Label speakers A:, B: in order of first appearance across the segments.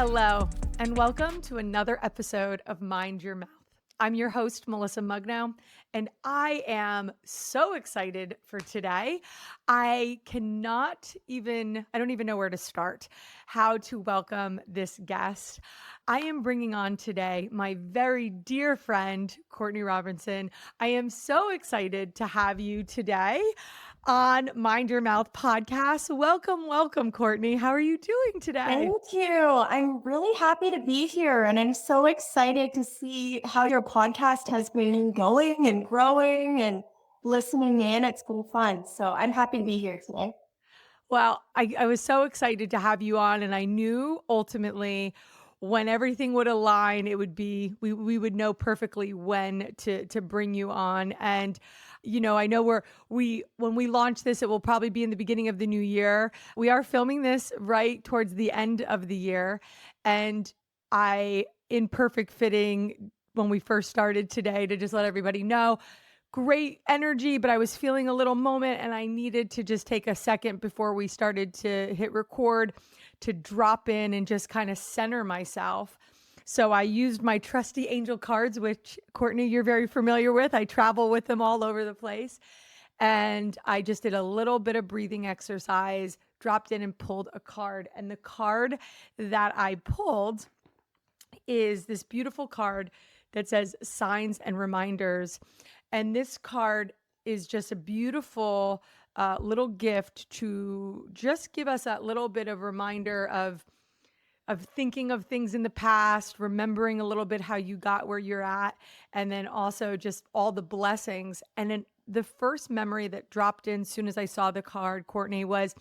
A: Hello, and welcome to another episode of Mind Your Mouth. I'm your host, Melissa Mugnow, and I am so excited for today. I don't even know where to start, how to welcome this guest. I am bringing on today my very dear friend, Courtney Robertson. I am so excited to have you today on Mind Your Mouth podcast. Welcome, Courtney. How are you doing today?
B: Thank you. I'm really happy to be here, and I'm so excited to see how your podcast has been going and growing and listening in. It's been fun. So I'm happy to be here today.
A: Well, I was so excited to have you on, and I knew ultimately when everything would align, it would be we would know perfectly when to bring you on. And I know when we launch this, it will probably be in the beginning of the new year. We are filming this right towards the end of the year, and I in perfect fitting when we first started today to just let everybody know great energy, but I was feeling a little moment and I needed to just take a second before we started to hit record to drop in and just kind of center myself. So I used my trusty angel cards, which Courtney, you're very familiar with. I travel with them all over the place. And I just did a little bit of breathing exercise, dropped in and pulled a card. And the card that I pulled is this beautiful card that says signs and reminders. And this card is just a beautiful little gift to just give us that little bit of reminder of thinking of things in the past, remembering a little bit how you got where you're at, and then also just all the blessings. And then the first memory that dropped in as soon as I saw the card, Courtney, was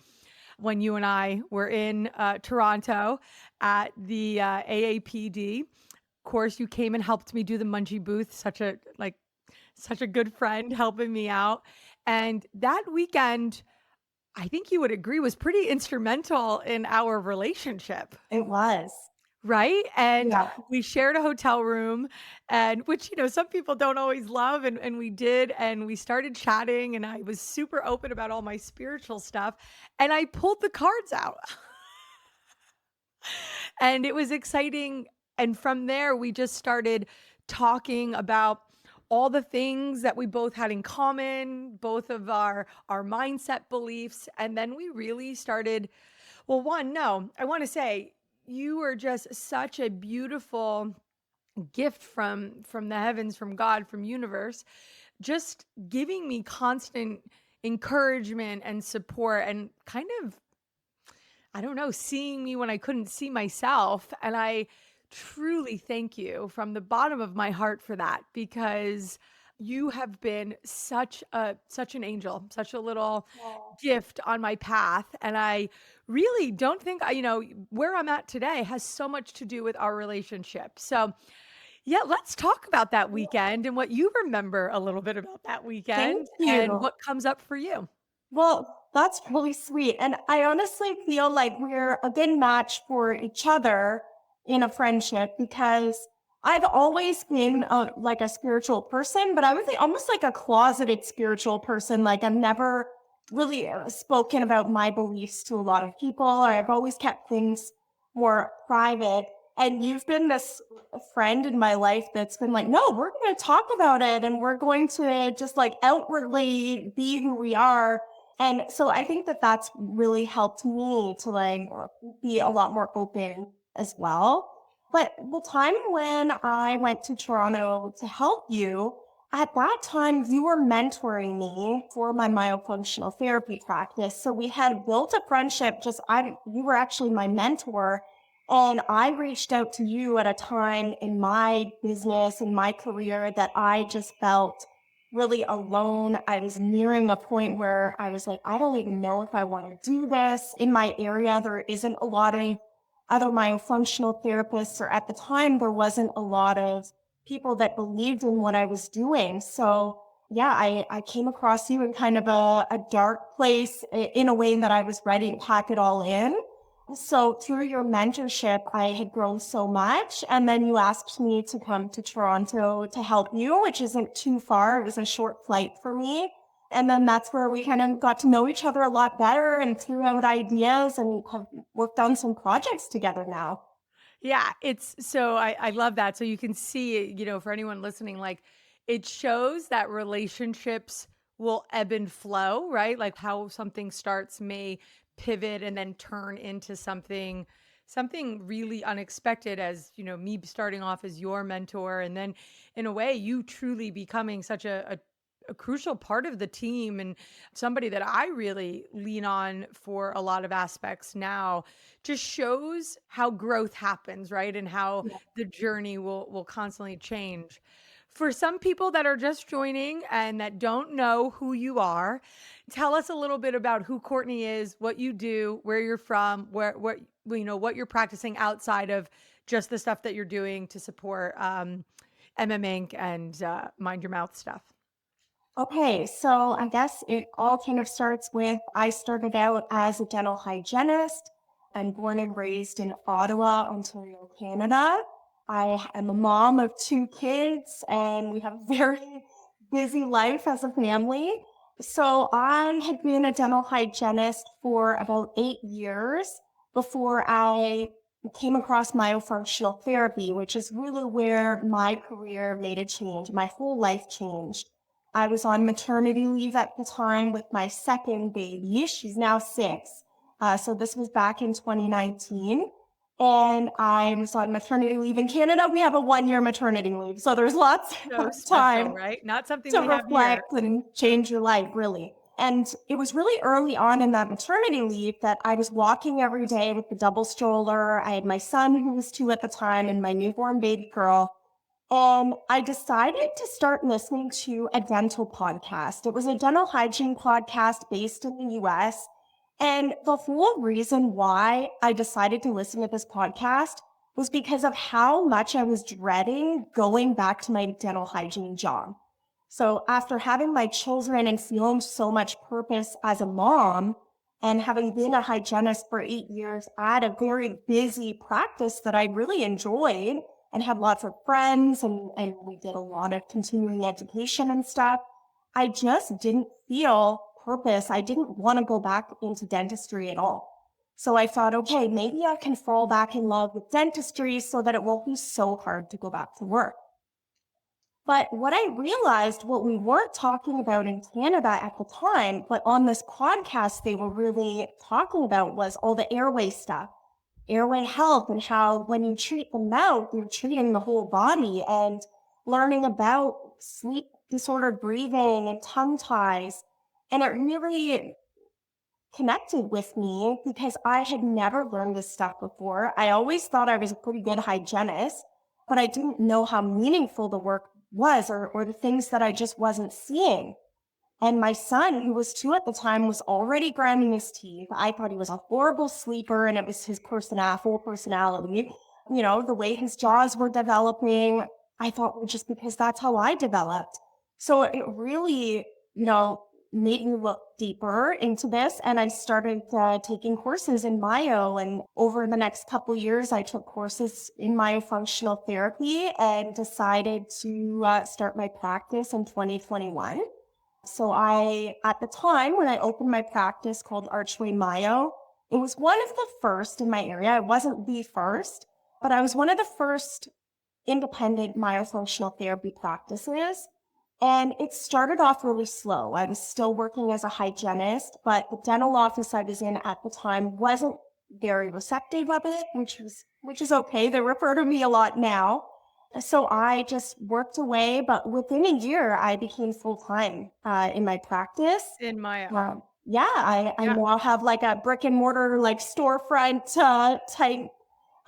A: when you and I were in Toronto at the AAPD. Of course, you came and helped me do the munchie booth. Such a good friend helping me out. And that weekend, I think you would agree, was pretty instrumental in our relationship,
B: It was.
A: right? And
B: Yeah.
A: we shared a hotel room, and which, some people don't always love, and we did. And we started chatting, and I was super open about all my spiritual stuff. And I pulled the cards out. And it was exciting. And from there, we just started talking about all the things that we both had in common, both of our mindset beliefs. And then we really started, well, one, no, I want to say you were just such a beautiful gift from the heavens, from God, from universe, just giving me constant encouragement and support and kind of, I don't know, seeing me when I couldn't see myself. And I truly thank you from the bottom of my heart for that, because you have been such an angel, such a little
B: Wow.
A: gift on my path. And I really don't think where I'm at today has so much to do with our relationship. So yeah, let's talk about that weekend and what you remember a little bit about that
B: Thank
A: weekend and
B: you.
A: what comes up for you.
B: Well, that's really sweet. And I honestly feel like we're a good match for each other in a friendship because I've always been like a spiritual person, but I would say almost like a closeted spiritual person. Like I've never really spoken about my beliefs to a lot of people, or I've always kept things more private. And you've been this friend in my life that's been like, no, we're going to talk about it and we're going to just like outwardly be who we are, and so I think that that's really helped me to like be a lot more open as well. But the time when I went to Toronto to help you, at that time you were mentoring me for my myofunctional therapy practice. So we had built a friendship. You were actually my mentor. And I reached out to you at a time in my business, in my career, that I just felt really alone. I was nearing a point where I was like, I don't even know if I want to do this. In my area, there isn't a lot of other myofunctional therapists, or at the time, there wasn't a lot of people that believed in what I was doing. So yeah, I came across you in kind of a dark place in a way that I was ready to pack it all in. So through your mentorship, I had grown so much. And then you asked me to come to Toronto to help you, which isn't too far. It was a short flight for me. And then that's where we kind of got to know each other a lot better and threw out ideas and have worked on some projects together now.
A: Yeah, it's so I love that. So you can see, for anyone listening, like it shows that relationships will ebb and flow, right? Like how something starts may pivot and then turn into something really unexpected, as, me starting off as your mentor, and then in a way you truly becoming such a crucial part of the team, and somebody that I really lean on for a lot of aspects now. Just shows how growth happens, right? And how
B: Yeah.
A: the journey will constantly change. For some people that are just joining and that don't know who you are, tell us a little bit about who Courtney is, what you do, where you're from, what you're practicing outside of just the stuff that you're doing to support MM Inc. and Mind Your Mouth stuff.
B: Okay, so I guess it all kind of starts with I started out as a dental hygienist. I'm born and raised in Ottawa, Ontario, Canada. I am a mom of two kids, and we have a very busy life as a family. So I had been a dental hygienist for about 8 years before I came across myofunctional therapy, which is really where my career made a change. My whole life changed. I was on maternity leave at the time with my second baby. She's now 6. So this was back in 2019. And I was on maternity leave in Canada. We have a 1 year maternity leave. So there's lots
A: So
B: of
A: special,
B: time
A: right? Not something
B: to
A: we have here.
B: reflect and change your life, really. And it was really early on in that maternity leave that I was walking every day with the double stroller. I had my son, who was 2 at the time, and my newborn baby girl. I decided to start listening to a dental podcast. It was a dental hygiene podcast based in the US. And the whole reason why I decided to listen to this podcast was because of how much I was dreading going back to my dental hygiene job. So after having my children and feeling so much purpose as a mom and having been a hygienist for 8 years, I had a very busy practice that I really enjoyed and had lots of friends and we did a lot of continuing education and stuff. I just didn't feel purpose. I didn't want to go back into dentistry at all. So I thought, okay, maybe I can fall back in love with dentistry so that it won't be so hard to go back to work. But what I realized, what we weren't talking about in Canada at the time, but on this podcast, they were really talking about was all the airway stuff, airway health, and how when you treat the mouth, you're treating the whole body, and learning about sleep disordered breathing and tongue ties. And it really connected with me because I had never learned this stuff before. I always thought I was a pretty good hygienist, but I didn't know how meaningful the work was or the things that I just wasn't seeing. And my son, who was 2 at the time, was already grinding his teeth. I thought he was a horrible sleeper, and it was his full personality. The way his jaws were developing, I thought well, just because that's how I developed. So it really, you know, made me look deeper into this. And I started taking courses in Myo. And over the next couple years, I took courses in myofunctional therapy and decided to start my practice in 2021. So at the time when I opened my practice called Archway Myo, it was one of the first in my area. It wasn't the first, but I was one of the first independent myofunctional therapy practices. And it started off really slow. I was still working as a hygienist, but the dental office I was in at the time wasn't very receptive of it, which is okay. They refer to me a lot now. So I just worked away, but within a year, I became full time in my practice.
A: In my
B: Yeah, I
A: Yeah.
B: now have like a brick and mortar, like storefront type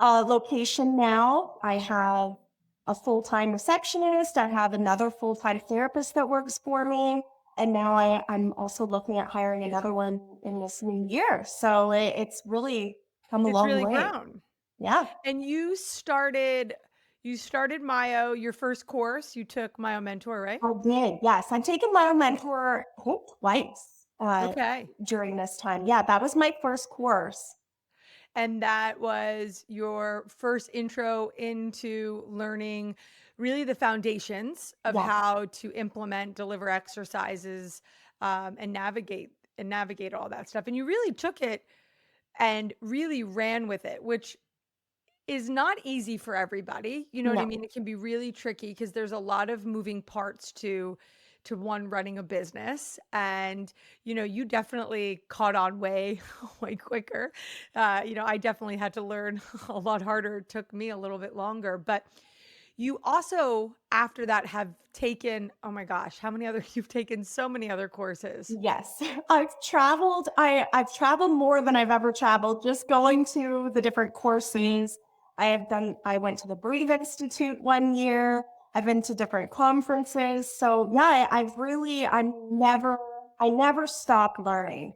B: location now. I have a full time receptionist. I have another full time therapist that works for me. And now I'm also looking at hiring another one in this new year. So it's really come a
A: It's
B: long
A: really
B: way.
A: grown.
B: Yeah.
A: And you started Myo, your first course, you took Myo Mentor, right?
B: I did, yes. I've taken my own mentor, I think, twice
A: Okay.
B: during this time. Yeah, that was my first course.
A: And that was your first intro into learning really the foundations of
B: Yeah.
A: how to implement, deliver exercises, and navigate all that stuff. And you really took it and really ran with it, which is not easy for everybody. You know what I
B: No.
A: mean? It can be really tricky because there's a lot of moving parts to one running a business. And, you definitely caught on way, way quicker. I definitely had to learn a lot harder. It took me a little bit longer. But you also, after that, have taken, oh my gosh, how many other, you've taken so many other courses.
B: Yes. I've traveled more than I've ever traveled, just going to the different courses. I went to the Breathe Institute 1 year. I've been to different conferences. So yeah, I never stop learning.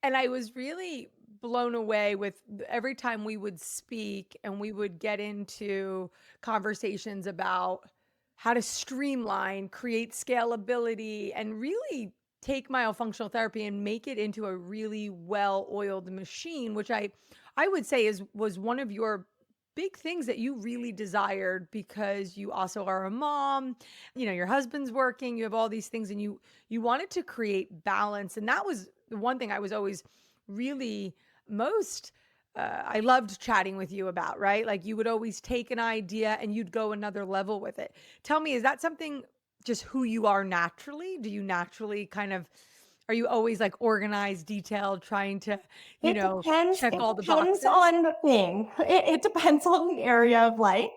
A: And I was really blown away with every time we would speak and we would get into conversations about how to streamline, create scalability, and really take myofunctional therapy and make it into a really well-oiled machine, which I would say is was one of your big things that you really desired because you also are a mom, your husband's working, you have all these things and you wanted to create balance. And that was the one thing I was always really most I loved chatting with you about, right? Like you would always take an idea and you'd go another level with it. Tell me, is that something just who you are naturally? Do you naturally kind of are you always like organized, detailed, trying to, check
B: It
A: all the
B: depends
A: boxes?
B: on the thing. It depends on the area of life.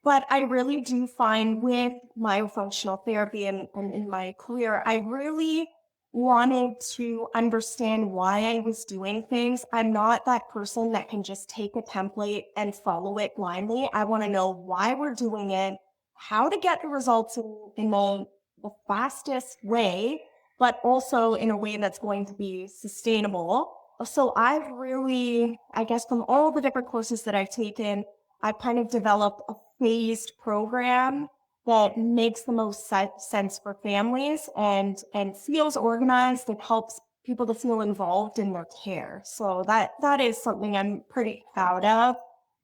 B: But I really do find with myofunctional therapy and in my career, I really wanted to understand why I was doing things. I'm not that person that can just take a template and follow it blindly. I want to know why we're doing it, how to get the results in the fastest way, but also in a way that's going to be sustainable. So I've really, I guess from all the different courses that I've taken, I've kind of developed a phased program that makes the most sense for families and feels organized and helps people to feel involved in their care. So that is something I'm pretty proud of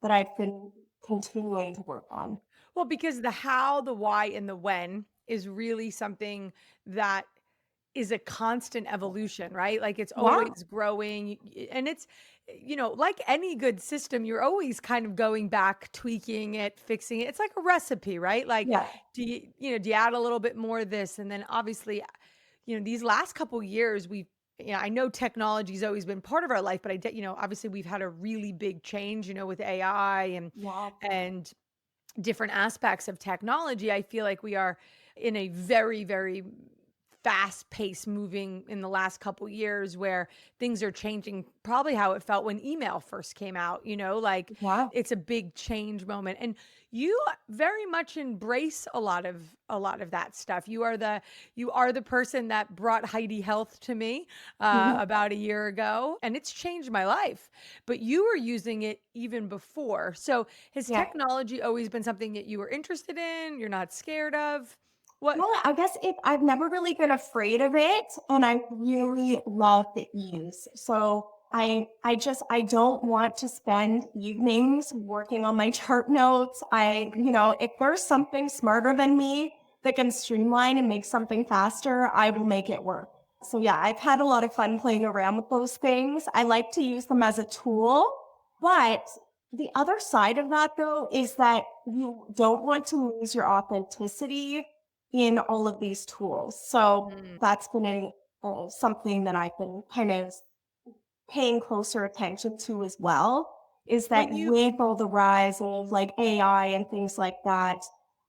B: that I've been continuing to work on.
A: Well, because the how, the why, and the when is really something that is a constant evolution, right? Like it's
B: Yeah.
A: always growing and it's like any good system, you're always kind of going back, tweaking it, fixing it. It's like a recipe, right? Like
B: Yeah.
A: do you add a little bit more of this and then obviously these last couple years I know technology's always been part of our life, but obviously we've had a really big change, with AI
B: Yeah.
A: and different aspects of technology. I feel like we are in a very, very fast pace moving in the last couple years where things are changing probably how it felt when email first came out, like
B: Yeah.
A: it's a big change moment. And you very much embrace a lot of that stuff. You are the person that brought Heidi Health to me about a year ago, and it's changed my life. But you were using it even before. So has
B: Yeah.
A: technology always been something that you were interested in? You're not scared of? What?
B: Well, I guess I've never really been afraid of it, and I really love the ease. So I don't want to spend evenings working on my chart notes. If there's something smarter than me that can streamline and make something faster, I will make it work. So yeah, I've had a lot of fun playing around with those things. I like to use them as a tool, but the other side of that though is that you don't want to lose your authenticity in all of these tools. So
A: Mm.
B: that's been something that I've been kind of paying closer attention to as well, is that
A: When you
B: with all the rise of like AI and things like that,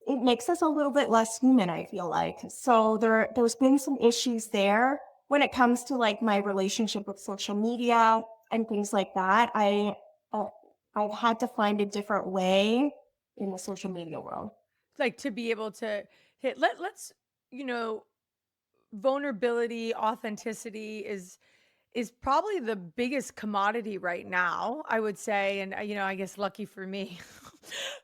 B: it makes us a little bit less human, I feel like. So there's been some issues there when it comes to like my relationship with social media and things like that. Uh, I've had to find a different way in the social media world.
A: like to be able to hit let's you know vulnerability, authenticity is probably the biggest commodity right now, I would say. And, I guess lucky for me,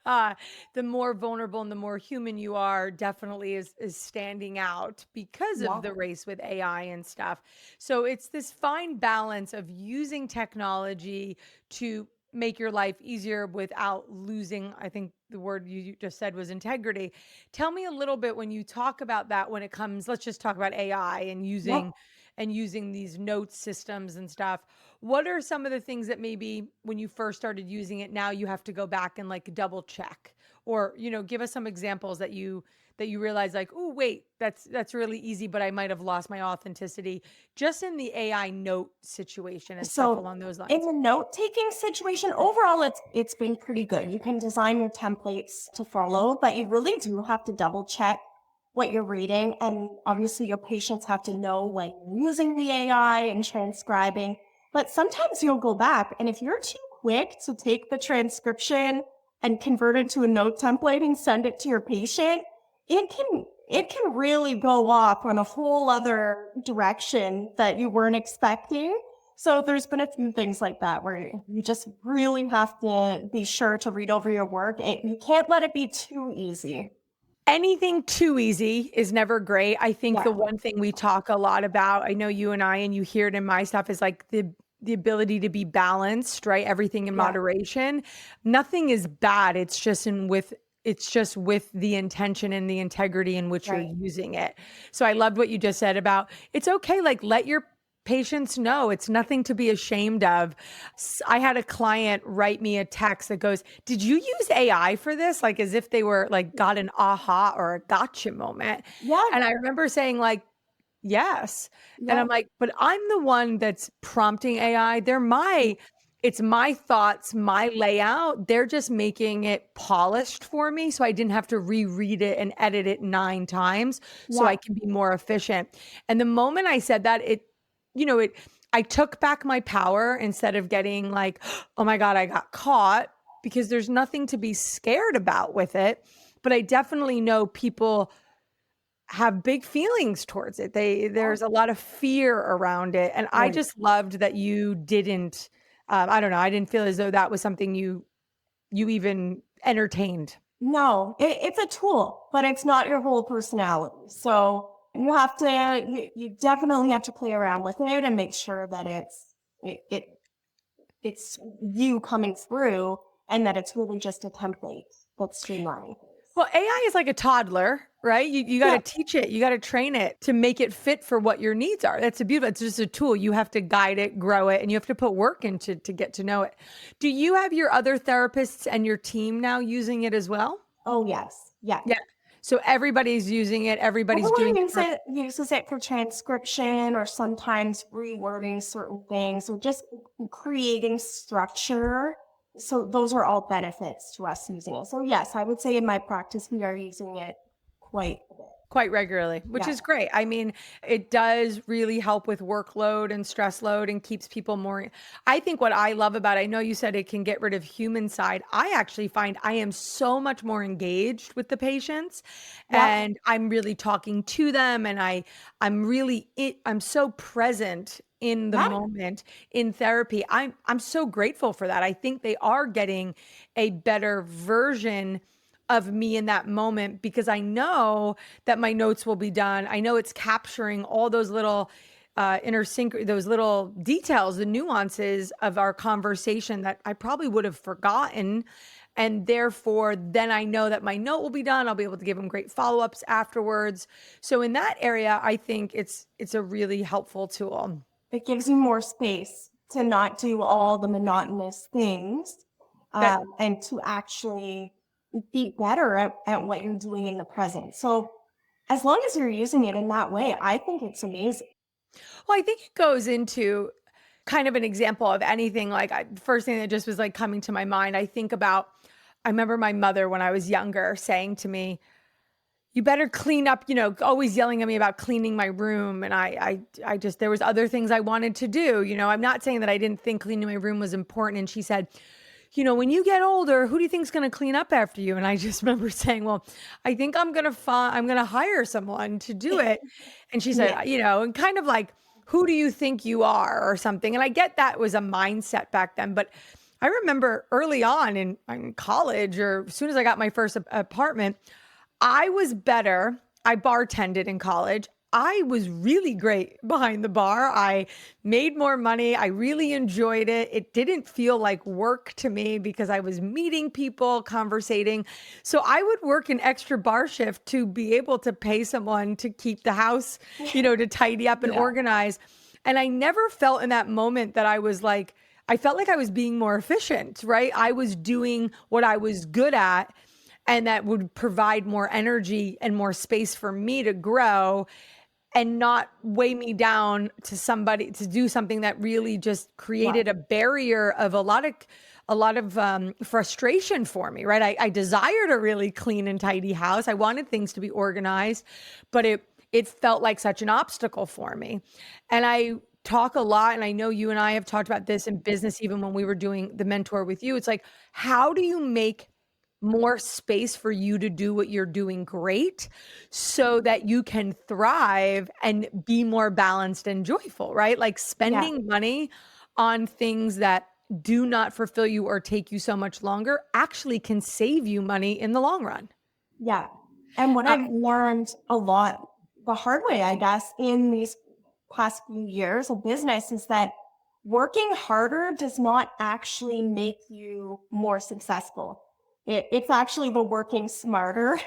A: the more vulnerable and the more human you are, definitely is standing out because of
B: Yeah.
A: the race with AI and stuff. So it's this fine balance of using technology to make your life easier without losing, I think the word you just said was integrity. Tell me a little bit when you talk about that when it comes, let's just talk about AI and
B: Yeah.
A: using and using these note systems and stuff. What are some of the things that maybe when you first started using it, now you have to go back and like double check, or, give us some examples that you realize like, oh, wait, that's really easy, but I might have lost my authenticity just in the AI note situation and stuff
B: So
A: along those
B: in
A: lines.
B: the note-taking situation, overall, it's been pretty good. You can design your templates to follow, but you really do have to double check what you're reading. And obviously your patients have to know when you're using the AI and transcribing. But sometimes you'll go back, and if you're too quick to take the transcription and convert it to a note template and send it to your patient, it can really go off on a whole other direction that you weren't expecting. So there's been a few things like that where you just really have to be sure to read over your work. You can't let it be too easy.
A: Anything too easy is never great. I think
B: Yeah,
A: the one thing we talk a lot about, I know you and I, and you hear it in my stuff, is like the ability to be balanced, right? Everything in
B: yeah,
A: moderation. Nothing is bad. It's just with the intention and the integrity in which you're
B: right.
A: using it. So I loved what you just said about it's okay, like let your patients know it's nothing to be ashamed of. I had a client write me a text that goes, "Did you use AI for this?" Like as if they were like got an aha or a gotcha moment.
B: Yeah,
A: And I remember saying like, "Yes." And
B: yeah,
A: I'm like, "But I'm the one that's prompting AI. It's my thoughts, my layout. They're just making it polished for me so I didn't have to reread it and edit it 9 times so
B: yeah.
A: I can be more efficient." And the moment I said that, I took back my power instead of getting like, "Oh my God, I got caught," because there's nothing to be scared about with it. But I definitely know people have big feelings towards it. There's a lot of fear around it. And I
B: Right.
A: just loved that you didn't, I don't know, I didn't feel as though that was something you even entertained.
B: No, it's a tool, but it's not your whole personality. So you definitely have to play around with it and make sure that it's you coming through and that it's really just a template that's streamlining things.
A: Well, AI is like a toddler, right? You got
B: Yeah.
A: to teach it, you got to train it to make it fit for what your needs are. That's a beautiful. It's just a tool. You have to guide it, grow it, and you have to put work into to get to know it. Do you have your other therapists and your team now using it as well?
B: Oh, yes. Yeah.
A: Yeah. So everybody's using it. Everybody's
B: Everyone
A: doing it for
B: uses it for transcription or sometimes rewording certain things or just creating structure. So those are all benefits to us using it. So yes, I would say in my practice, we are using it quite a bit.
A: quite regularly, which
B: Yeah.
A: is great. I mean, it does really help with workload and stress load and keeps people more. I think what I love about it, I know you said it can get rid of human side. I actually find I am so much more engaged with the patients
B: Yeah.
A: and I'm really talking to them and I'm so present in the
B: Yeah.
A: moment in therapy. I'm so grateful for that. I think they are getting a better version of me in that moment because I know that my notes will be done. I know it's capturing all those little those little details, the nuances of our conversation that I probably would have forgotten. And therefore, then I know that my note will be done. I'll be able to give them great follow-ups afterwards. So in that area, I think it's a really helpful tool.
B: It gives you more space to not do all the monotonous things
A: That
B: and to actually be better at what you're doing in the present. So as long as you're using it in that way, I think it's amazing.
A: Well, I think it goes into kind of an example of anything. Like, first thing that just was like coming to my mind, I remember my mother when I was younger saying to me, "You better clean up," always yelling at me about cleaning my room. And I just, there was other things I wanted to do. I'm not saying that I didn't think cleaning my room was important. And she said, "When you get older, who do you think's going to clean up after you?" And I just remember saying, "Well, I think I'm going to hire someone to do it." And she said,
B: Yeah.
A: and kind of like, "Who do you think you are?" or something. And I get that was a mindset back then, but I remember early on in college or as soon as I got my first apartment, I was better. I bartended in college. I was really great behind the bar. I made more money. I really enjoyed it. It didn't feel like work to me because I was meeting people, conversating. So I would work an extra bar shift to be able to pay someone to keep the house, to tidy up and
B: Yeah.
A: organize. And I never felt in that moment that I felt like I was being more efficient, right? I was doing what I was good at, and that would provide more energy and more space for me to grow and not weigh me down to somebody to do something that really just
B: Right.
A: created a barrier of a lot of frustration for me, right? I desired a really clean and tidy house. I wanted things to be organized, but it felt like such an obstacle for me. And I talk a lot, and I know you and I have talked about this in business, even when we were doing the mentor with you. It's like, how do you make more space for you to do what you're doing great so that you can thrive and be more balanced and joyful, right? Like
B: Yeah.
A: spending money on things that do not fulfill you or take you so much longer actually can save you money in the long run.
B: Yeah. And what
A: Uh,
B: I've learned a lot the hard way, I guess, in these past few years of business is that working harder does not actually make you more successful. It's actually the working smarter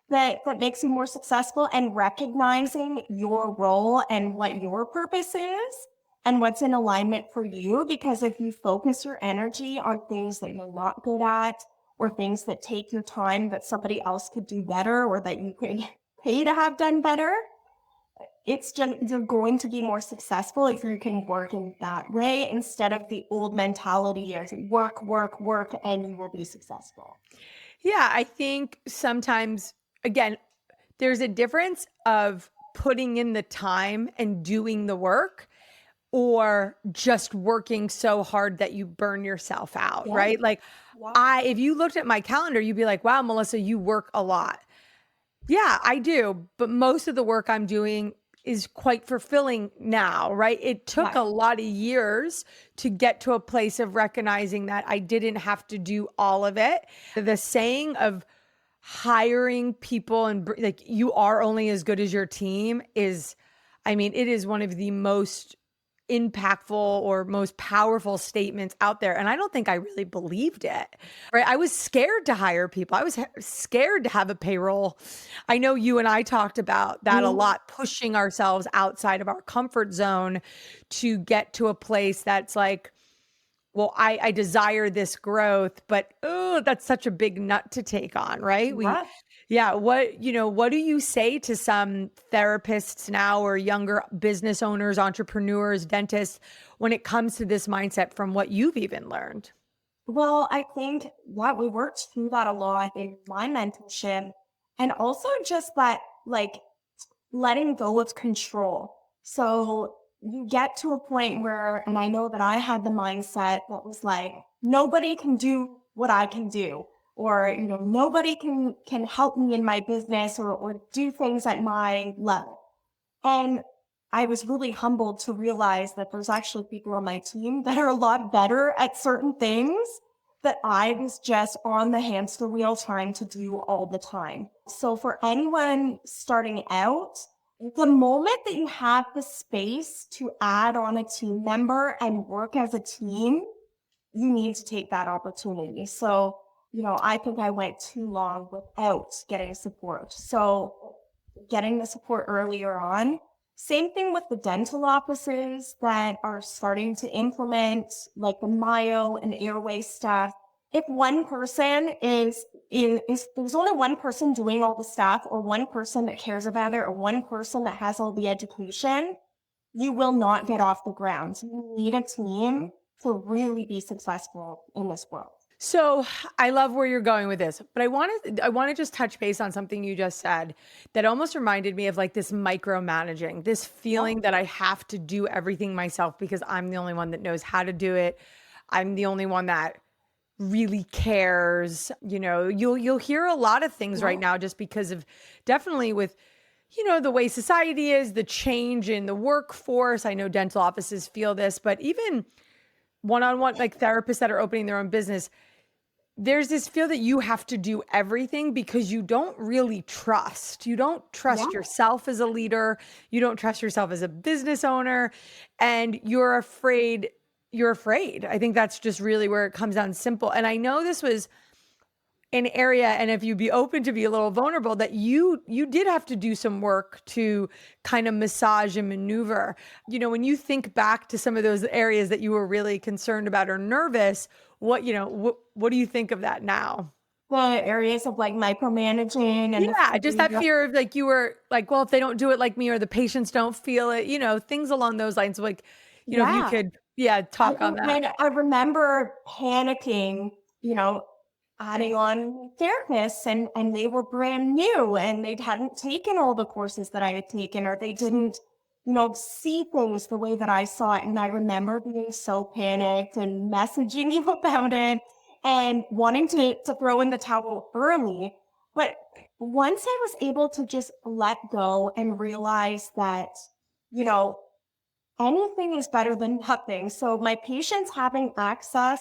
B: that makes you more successful, and recognizing your role and what your purpose is and what's in alignment for you. Because if you focus your energy on things that you're not good at, or things that take your time that somebody else could do better or that you could pay to have done better, it's just you're going to be more successful if you can work in that way instead of the old mentality of work, work, work, and you will be successful.
A: yeah, I think sometimes, again, there's a difference of putting in the time and doing the work or just working so hard that you burn yourself out,
B: Yeah.
A: right? Like
B: Yeah.
A: if you looked at my calendar, you'd be like, wow, Melissa, you work a lot. Yeah, I do. But most of the work I'm doing is quite fulfilling now, right? It took
B: Yeah.
A: a lot of years to get to a place of recognizing that I didn't have to do all of it. The saying of hiring people and like you are only as good as your team is, I mean, it is one of the most impactful or most powerful statements out there. And I don't think I really believed it, right? I was scared to hire people. I was scared to have a payroll. I know you and I talked about that a
B: Mhm.
A: lot, pushing ourselves outside of our comfort zone to get to a place that's like, well, I desire this growth, but oh, that's such a big nut to take on, right?
B: Yeah.
A: Yeah, what do you say to some therapists now or younger business owners, entrepreneurs, dentists when it comes to this mindset from what you've even learned?
B: Well, I think what we worked through that a lot in my mentorship, and also just that, like, letting go of control. So you get to a point where, and I know that I had the mindset that was like, nobody can do what I can do, or, nobody can help me in my business or do things at my level. And I was really humbled to realize that there's actually people on my team that are a lot better at certain things that I was just on the hamster wheel trying to do all the time. So for anyone starting out, the moment that you have the space to add on a team member and work as a team, you need to take that opportunity. So, I think I went too long without getting support. So getting the support earlier on. Same thing with the dental offices that are starting to implement like the Myo and Airway stuff. If one person is there's only one person doing all the stuff, or one person that cares about it, or one person that has all the education, you will not get off the ground. You need a team to really be successful in this world.
A: So I love where you're going with this, but I want to just touch base on something you just said that almost reminded me of like this micromanaging, this
B: Yeah.
A: feeling that I have to do everything myself because I'm the only one that knows how to do it. I'm the only one that really cares. You'll hear a lot of things right
B: Yeah.
A: now just because of definitely with the way society is, the change in the workforce. I know dental offices feel this, but even one-on-one like therapists that are opening their own business, there's this feel that you have to do everything because you don't really trust. You don't
B: Yeah.
A: trust yourself as a leader. You don't trust yourself as a business owner, and you're afraid. You're afraid. I think that's just really where it comes down simple. And I know this was an area, and if you'd be open to be a little vulnerable, that you did have to do some work to kind of massage and maneuver. When you think back to some of those areas that you were really concerned about or nervous, what do you think of that now?
B: The areas of like micromanaging and the
A: Yeah, just that
B: fear.
A: fear of like you were like, well, if they don't do it like me or the patients don't feel it, things along those lines. Like, if you
B: Yeah.
A: could, yeah,
B: I
A: talk on that.
B: I remember panicking, adding on therapists and they were brand new and they hadn't taken all the courses that I had taken or they didn't, see things the way that I saw it. And I remember being so panicked and messaging you about it and wanting to throw in the towel early. But once I was able to just let go and realize that, you know, anything is better than nothing. So my patients having access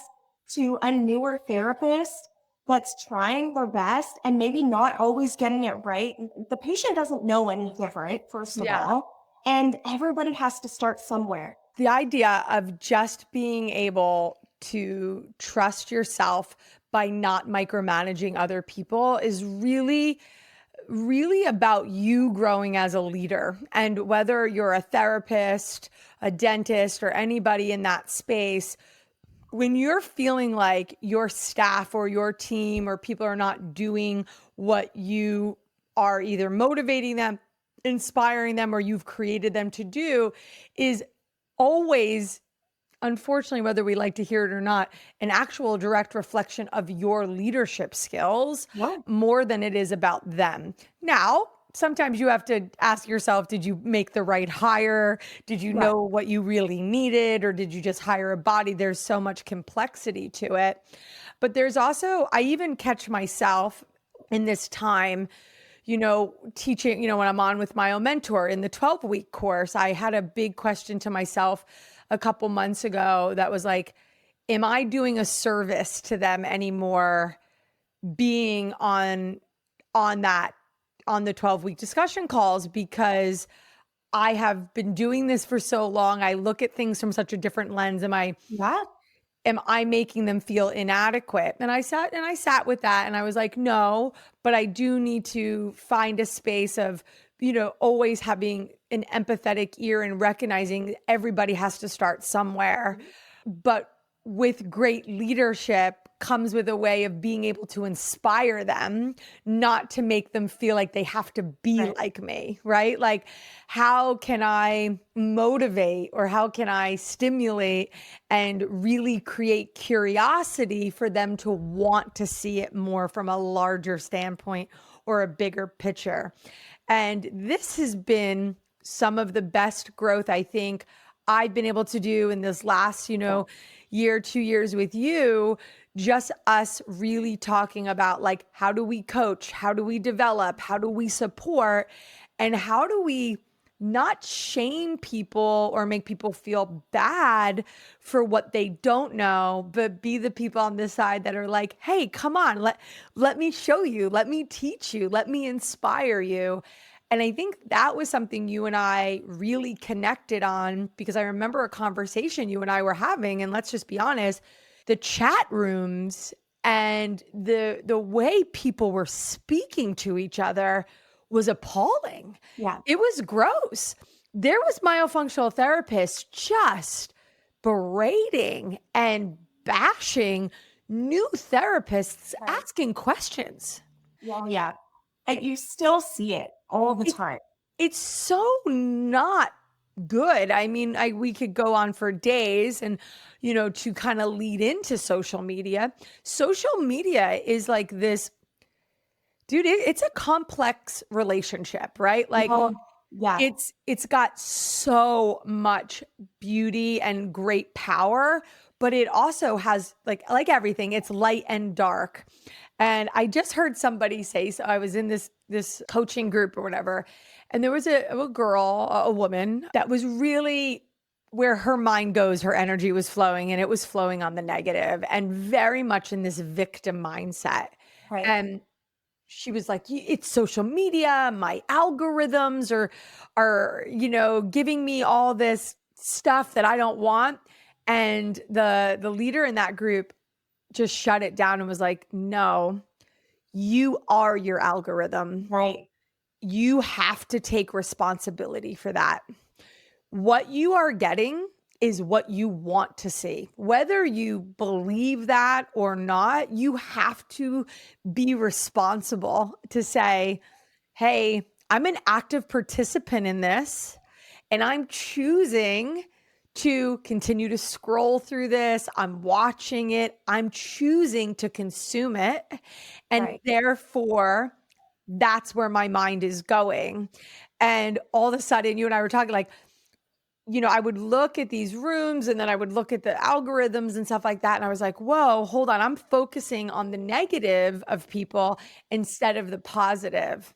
B: to a newer therapist that's trying their best and maybe not always getting it right. The patient doesn't know any different, first of
A: Yeah.
B: all. And everybody has to start somewhere.
A: The idea of just being able to trust yourself by not micromanaging other people is really, really about you growing as a leader. And whether you're a therapist, a dentist, or anybody in that space, when you're feeling like your staff or your team or people are not doing what you are either motivating them, inspiring them, or you've created them to do, is always, unfortunately, whether we like to hear it or not, an actual direct reflection of your leadership skills
B: Yeah.
A: more than it is about them. Now, sometimes you have to ask yourself, did you make the right hire? Did you
B: Right.
A: know what you really needed? Or did you just hire a body? There's so much complexity to it. But there's also, I even catch myself in this time, teaching, when I'm on with my own mentor in the 12-week course, I had a big question to myself a couple months ago that was like, am I doing a service to them anymore being on the 12-week discussion calls, because I have been doing this for so long. I look at things from such a different lens.
B: Yeah.
A: Am I making them feel inadequate? And I sat with that and I was like, no, but I do need to find a space of, always having an empathetic ear and recognizing everybody has to start somewhere. But with great leadership comes with a way of being able to inspire them, not to make them feel like they have to be
B: Right.
A: like me, right? Like, how can I motivate or how can I stimulate and really create curiosity for them to want to see it more from a larger standpoint or a bigger picture? And this has been some of the best growth I think I've been able to do in this last, year, 2 years with you, just us really talking about like, how do we coach? How do we develop? How do we support? And how do we not shame people or make people feel bad for what they don't know, but be the people on this side that are like, hey, come on, let me show you, let me teach you, let me inspire you. And I think that was something you and I really connected on, because I remember a conversation you and I were having, and let's just be honest, the chat rooms and the way people were speaking to each other was appalling.
B: Yeah.
A: It was gross. There was myofunctional therapists just berating and bashing new therapists,
B: Right.
A: asking questions.
B: Well, yeah. And you still see it all the
A: It,
B: time.
A: it's so not good. I mean, we could go on for days and, to kind of lead into social media. Social media is like this, dude, it's a complex relationship, right? Like,
B: Well, yeah.
A: it's got so much beauty and great power, but it also has like everything, it's light and dark. And I just heard somebody say, so I was in this coaching group or whatever, and there was a girl, a woman that was really where her mind goes, her energy was flowing, and it was flowing on the negative and very much in this victim mindset.
B: Right.
A: And she was like, it's social media, my algorithms are, giving me all this stuff that I don't want. And the leader in that group just shut it down and was like, no, you are your algorithm.
B: Right.
A: You have to take responsibility for that. What you are getting is what you want to see. Whether you believe that or not, you have to be responsible to say, hey, I'm an active participant in this, and I'm choosing to continue to scroll through this. I'm watching it. I'm choosing to consume it. And
B: Right.
A: therefore, that's where my mind is going. And all of a sudden, you and I were talking like, I would look at these rooms and then I would look at the algorithms and stuff like that. And I was like, whoa, hold on. I'm focusing on the negative of people instead of the positive.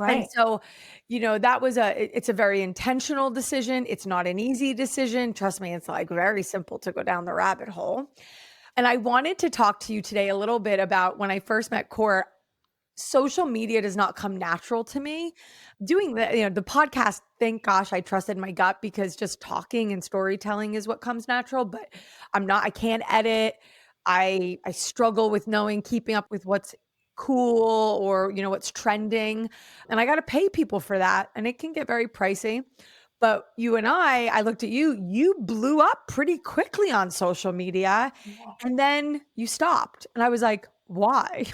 A: And
B: Right.
A: so, it's a very intentional decision. It's not an easy decision. Trust me, it's like very simple to go down the rabbit hole. And I wanted to talk to you today a little bit about when I first met Court. Social media does not come natural to me. Doing the podcast, thank gosh, I trusted my gut because just talking and storytelling is what comes natural, but I can't edit. I struggle with keeping up with what's cool or, what's trending. And I got to pay people for that. And it can get very pricey. But you and I looked at you blew up pretty quickly on social media
B: Yeah.
A: and then you stopped. And I was like, why?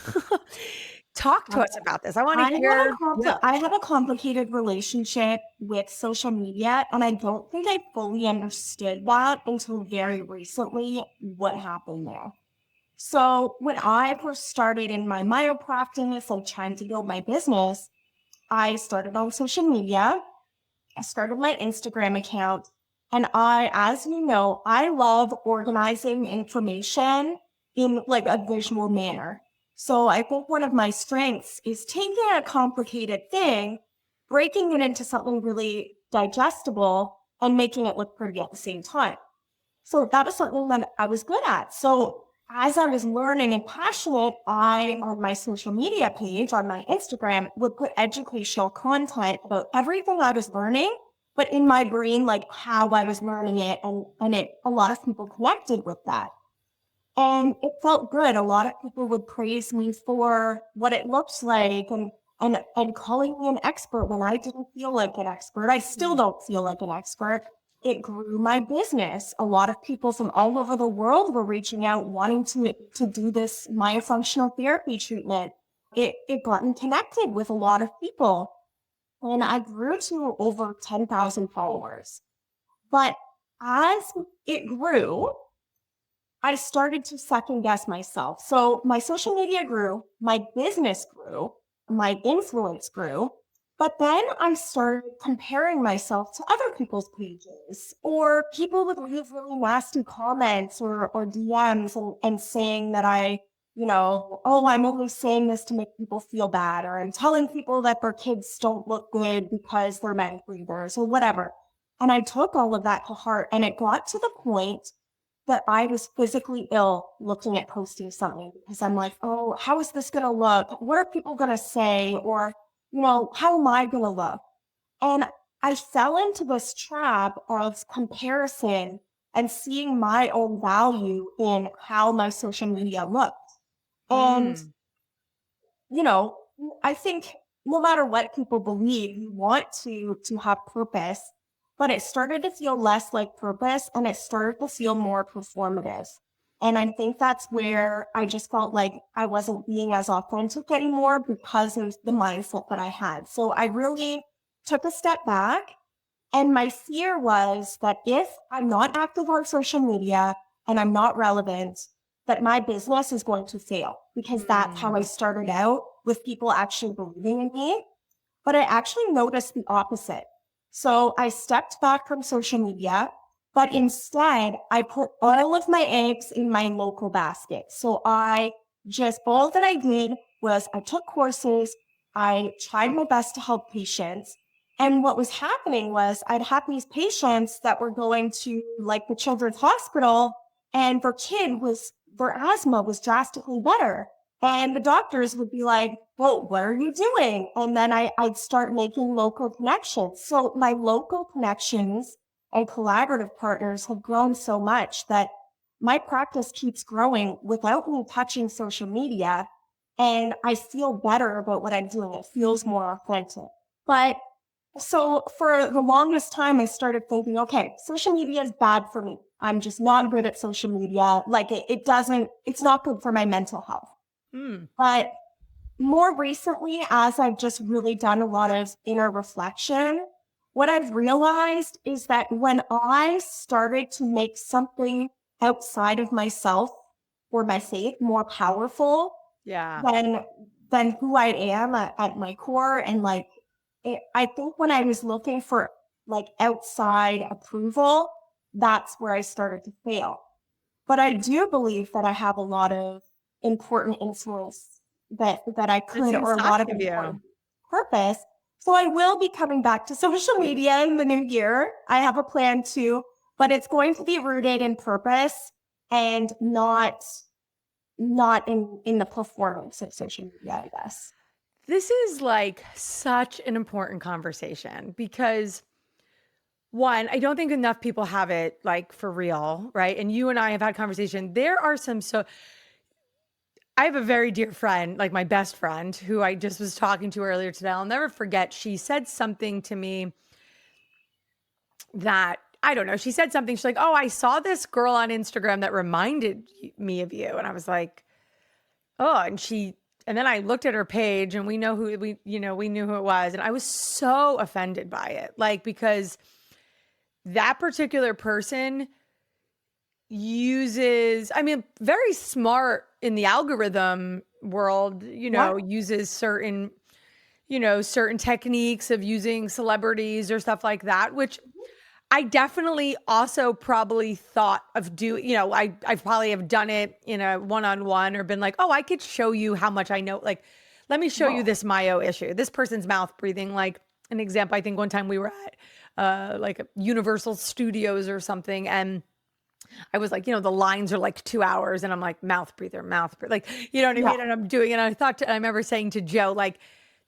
A: Talk to us about this. I want to hear. Yeah.
B: I have a complicated relationship with social media, and I don't think I fully understood that until very recently what happened there. So when I first started in my myo practice and trying to build my business, I started on social media. I started my Instagram account. And as you know, I love organizing information in like a visual manner. So I think one of my strengths is taking a complicated thing, breaking it into something really digestible and making it look pretty at the same time. So that was something that I was good at. So as I was learning and passionate, on my social media page, on my Instagram, would put educational content about everything I was learning, but in my brain, like how I was learning it. A lot of people connected with that. And it felt good. A lot of people would praise me for what it looks like and calling me an expert when I didn't feel like an expert. I still don't feel like an expert. It grew my business. A lot of people from all over the world were reaching out wanting to do this myofunctional therapy treatment. It got me connected with a lot of people. And I grew to over 10,000 followers. But as it grew, I started to second guess myself. So my social media grew, my business grew, my influence grew, but then I started comparing myself to other people's pages or people would leave really nasty comments or DMs and saying that oh, I'm only saying this to make people feel bad, or I'm telling people that their kids don't look good because they're mind readers or whatever. And I took all of that to heart, and it got to the point that I was physically ill looking at posting something because I'm like, oh, how is this going to look? What are people going to say? Or, how am I going to look? And I fell into this trap of comparison and seeing my own value in how my social media looked. And,
A: Mm.
B: I think no matter what people believe, you want to have purpose, but it started to feel less like purpose and it started to feel more performative. And I think that's where I just felt like I wasn't being as authentic anymore because of the mindset that I had. So I really took a step back. And my fear was that if I'm not active on social media and I'm not relevant, that my business is going to fail because that's how I
A: Mm.
B: started out with people actually believing in me. But I actually noticed the opposite. So I stepped back from social media, but instead I put all of my eggs in my local basket. So all that I did was I took courses, I tried my best to help patients, And what was happening was I'd have these patients that were going to like the children's hospital and their asthma was drastically better. And the doctors would be like, well, what are you doing? And then I'd start making local connections. So my local connections and collaborative partners have grown so much that my practice keeps growing without me touching social media. And I feel better about what I'm doing. It feels more authentic. But so for the longest time, I started thinking, okay, social media is bad for me. I'm just not good at social media. Like it's not good for my mental health.
A: Mm.
B: But more recently, as I've just really done a lot of inner reflection, what I've realized is that when I started to make something outside of myself or my faith more powerful
A: Yeah.
B: than who I am at my core, and like I think when I was looking for like outside approval, that's where I started to fail. But I do believe that I have a lot of important influence that I
A: It's
B: could, or a
A: inside
B: lot of
A: of you.
B: important purpose. So I will be coming back to social media in the new year. I have a plan to, but it's going to be rooted in purpose and not in the performance of social media, I guess.
A: This is like such an important conversation because one, I don't think enough people have it like for real, right? And you and I have had conversation. There are some I have a very dear friend, like my best friend, who I just was talking to earlier today. I'll never forget. She said something to me that I don't know. She said something. She's like, "Oh, I saw this girl on Instagram that reminded me of you." And I was like, "Oh," and then I looked at her page and we knew who it was. And I was so offended by it. Like, because that particular person uses, I mean, very smart in the algorithm world,
B: Yeah.
A: uses certain techniques of using celebrities or stuff like that, which I definitely also probably thought of doing, I probably have done it in a one-on-one or been like, oh, I could show you how much I know. Like, let me show you
B: Well,
A: this myo issue. This person's mouth breathing, like an example. I think one time we were at like Universal Studios or something. And I was like, the lines are like 2 hours and I'm like mouth breather, like, you know what I
B: yeah.
A: mean? And I'm doing, and I remember saying to Joe, like,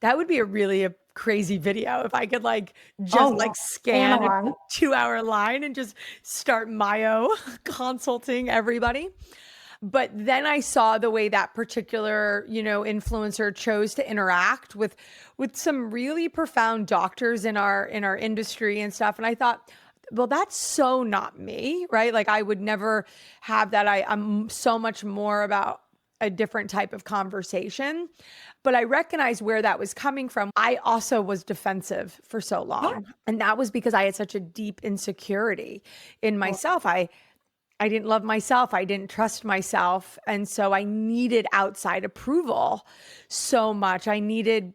A: that would be a crazy video if I could like just
B: Oh,
A: like
B: yeah. And
A: scan a
B: along.
A: 2 hour line and just start myo consulting everybody. But then I saw the way that particular, influencer chose to interact with some really profound doctors in our industry and stuff. And I thought, well, that's so not me, right? Like I would never have that. I'm so much more about a different type of conversation. But I recognize where that was coming from. I also was defensive for so
B: Yeah.
A: long. And that was because I had such a deep insecurity in myself. I didn't love myself. I didn't trust myself. And so I needed outside approval so much. I needed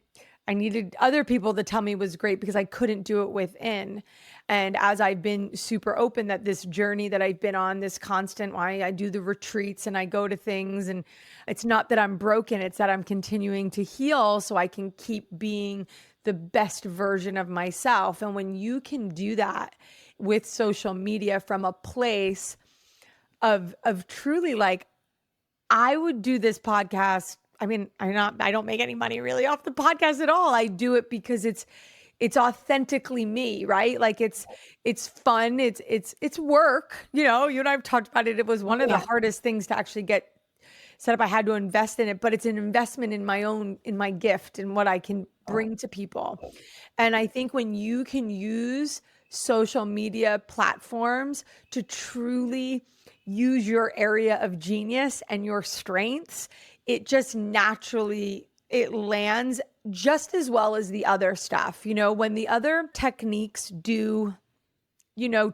A: other people to tell me it was great because I couldn't do it within. And as I've been super open that this journey that I've been on, this constant, why I do the retreats and I go to things, and it's not that I'm broken, it's that I'm continuing to heal so I can keep being the best version of myself. And when you can do that with social media from a place of truly like, I would do this podcast. I mean, I don't make any money really off the podcast at all. I do it because it's authentically me, right? Like it's fun. It's work. You and I've talked about it. It was one of the
B: Yeah.
A: hardest things to actually get set up. I had to invest in it, but it's an investment in my gift and what I can bring to people. And I think when you can use social media platforms to truly use your area of genius and your strengths, it just naturally it lands just as well as the other stuff. When the other techniques do,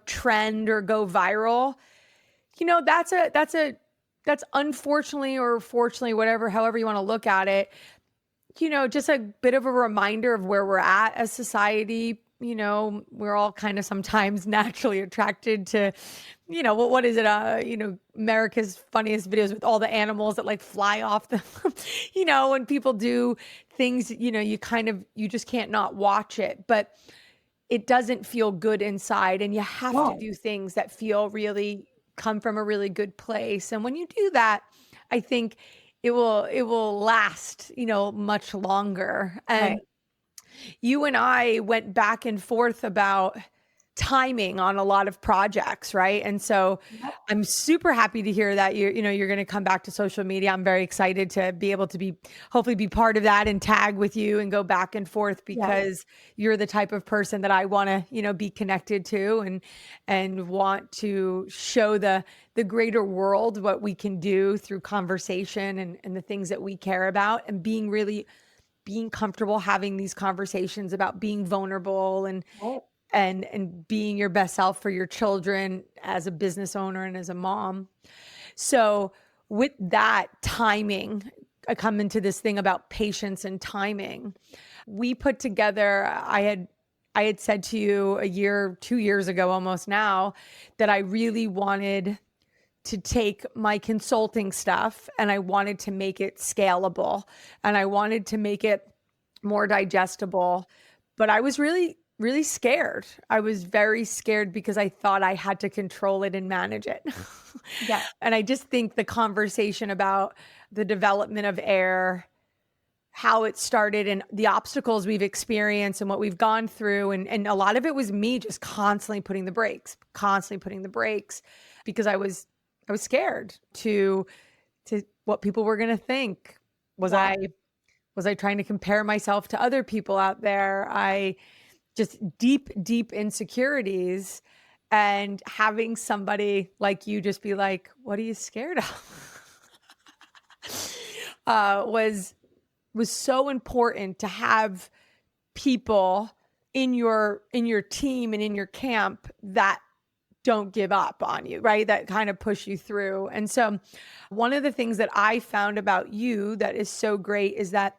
A: trend or go viral, that's unfortunately or fortunately, whatever, however you want to look at it, just a bit of a reminder of where we're at as society. We're all kind of sometimes naturally attracted to, what is it? America's Funniest Videos with all the animals that like fly off the, when people do things, you just can't not watch it. But it doesn't feel good inside, and you have to
B: No,
A: do things that feel really come from a really good place. And when you do that, I think it will last, much longer.
B: right.
A: And you and I went back and forth about timing on a lot of projects, right? And so
B: Yep.
A: I'm super happy to hear that you're going to come back to social media. I'm very excited to be able to hopefully be part of that and tag with you and go back and forth,
B: Yeah.
A: because you're the type of person that I want to, be connected to, and want to show the greater world what we can do through conversation, and the things that we care about, and being comfortable having these conversations about being vulnerable,
B: Right.
A: and being your best self for your children as a business owner and as a mom. So with that timing, I come into this thing about patience and timing. We put together, I had said to you 2 years ago almost now, that I really wanted to take my consulting stuff and I wanted to make it scalable, and I wanted to make it more digestible. But I was really, really scared. I was very scared because I thought I had to control it and manage it.
B: Yeah.
A: And I just think the conversation about the development of air, how it started, and the obstacles we've experienced and what we've gone through. And a lot of it was me just constantly putting the brakes, because I was scared to what people were going to think. Was
B: Yeah.
A: I was I trying to compare myself to other people out there? I just deep insecurities, and having somebody like you just be like, "What are you scared of?" Was so important to have people in your team and in your camp that don't give up on you, right? That kind of push you through. And so one of the things that I found about you that is so great is that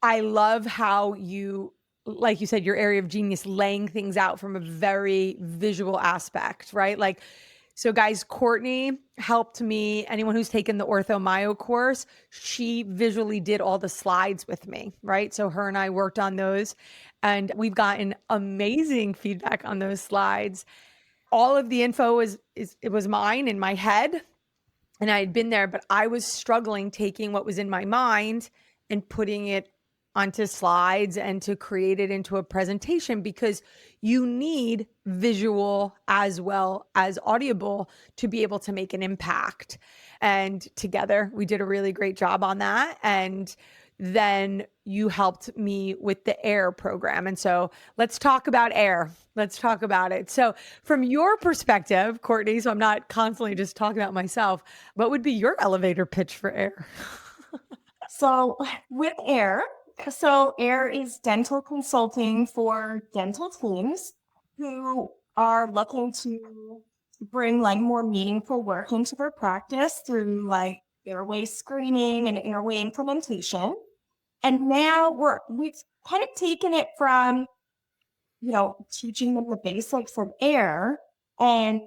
A: I love how you, like you said, your area of genius, laying things out from a very visual aspect, right? Like, so guys, Courtney helped me. Anyone who's taken the Ortho Myo course, she visually did all the slides with me, right? So her and I worked on those, and we've gotten amazing feedback on those slides. All of the info it was mine in my head, and I had been there, but I was struggling taking what was in my mind and putting it onto slides and to create it into a presentation, because you need visual as well as audible to be able to make an impact. And together we did a really great job on that. And then you helped me with the AIR program. And so let's talk about AIR. Let's talk about it. So from your perspective, Courtney, so I'm not constantly just talking about myself, what would be your elevator pitch for AIR?
B: So with AIR, so AIR is dental consulting for dental teams who are looking to bring like more meaningful work into their practice through like airway screening and airway implementation. And now we've kind of taken it from, teaching them the basics of air. And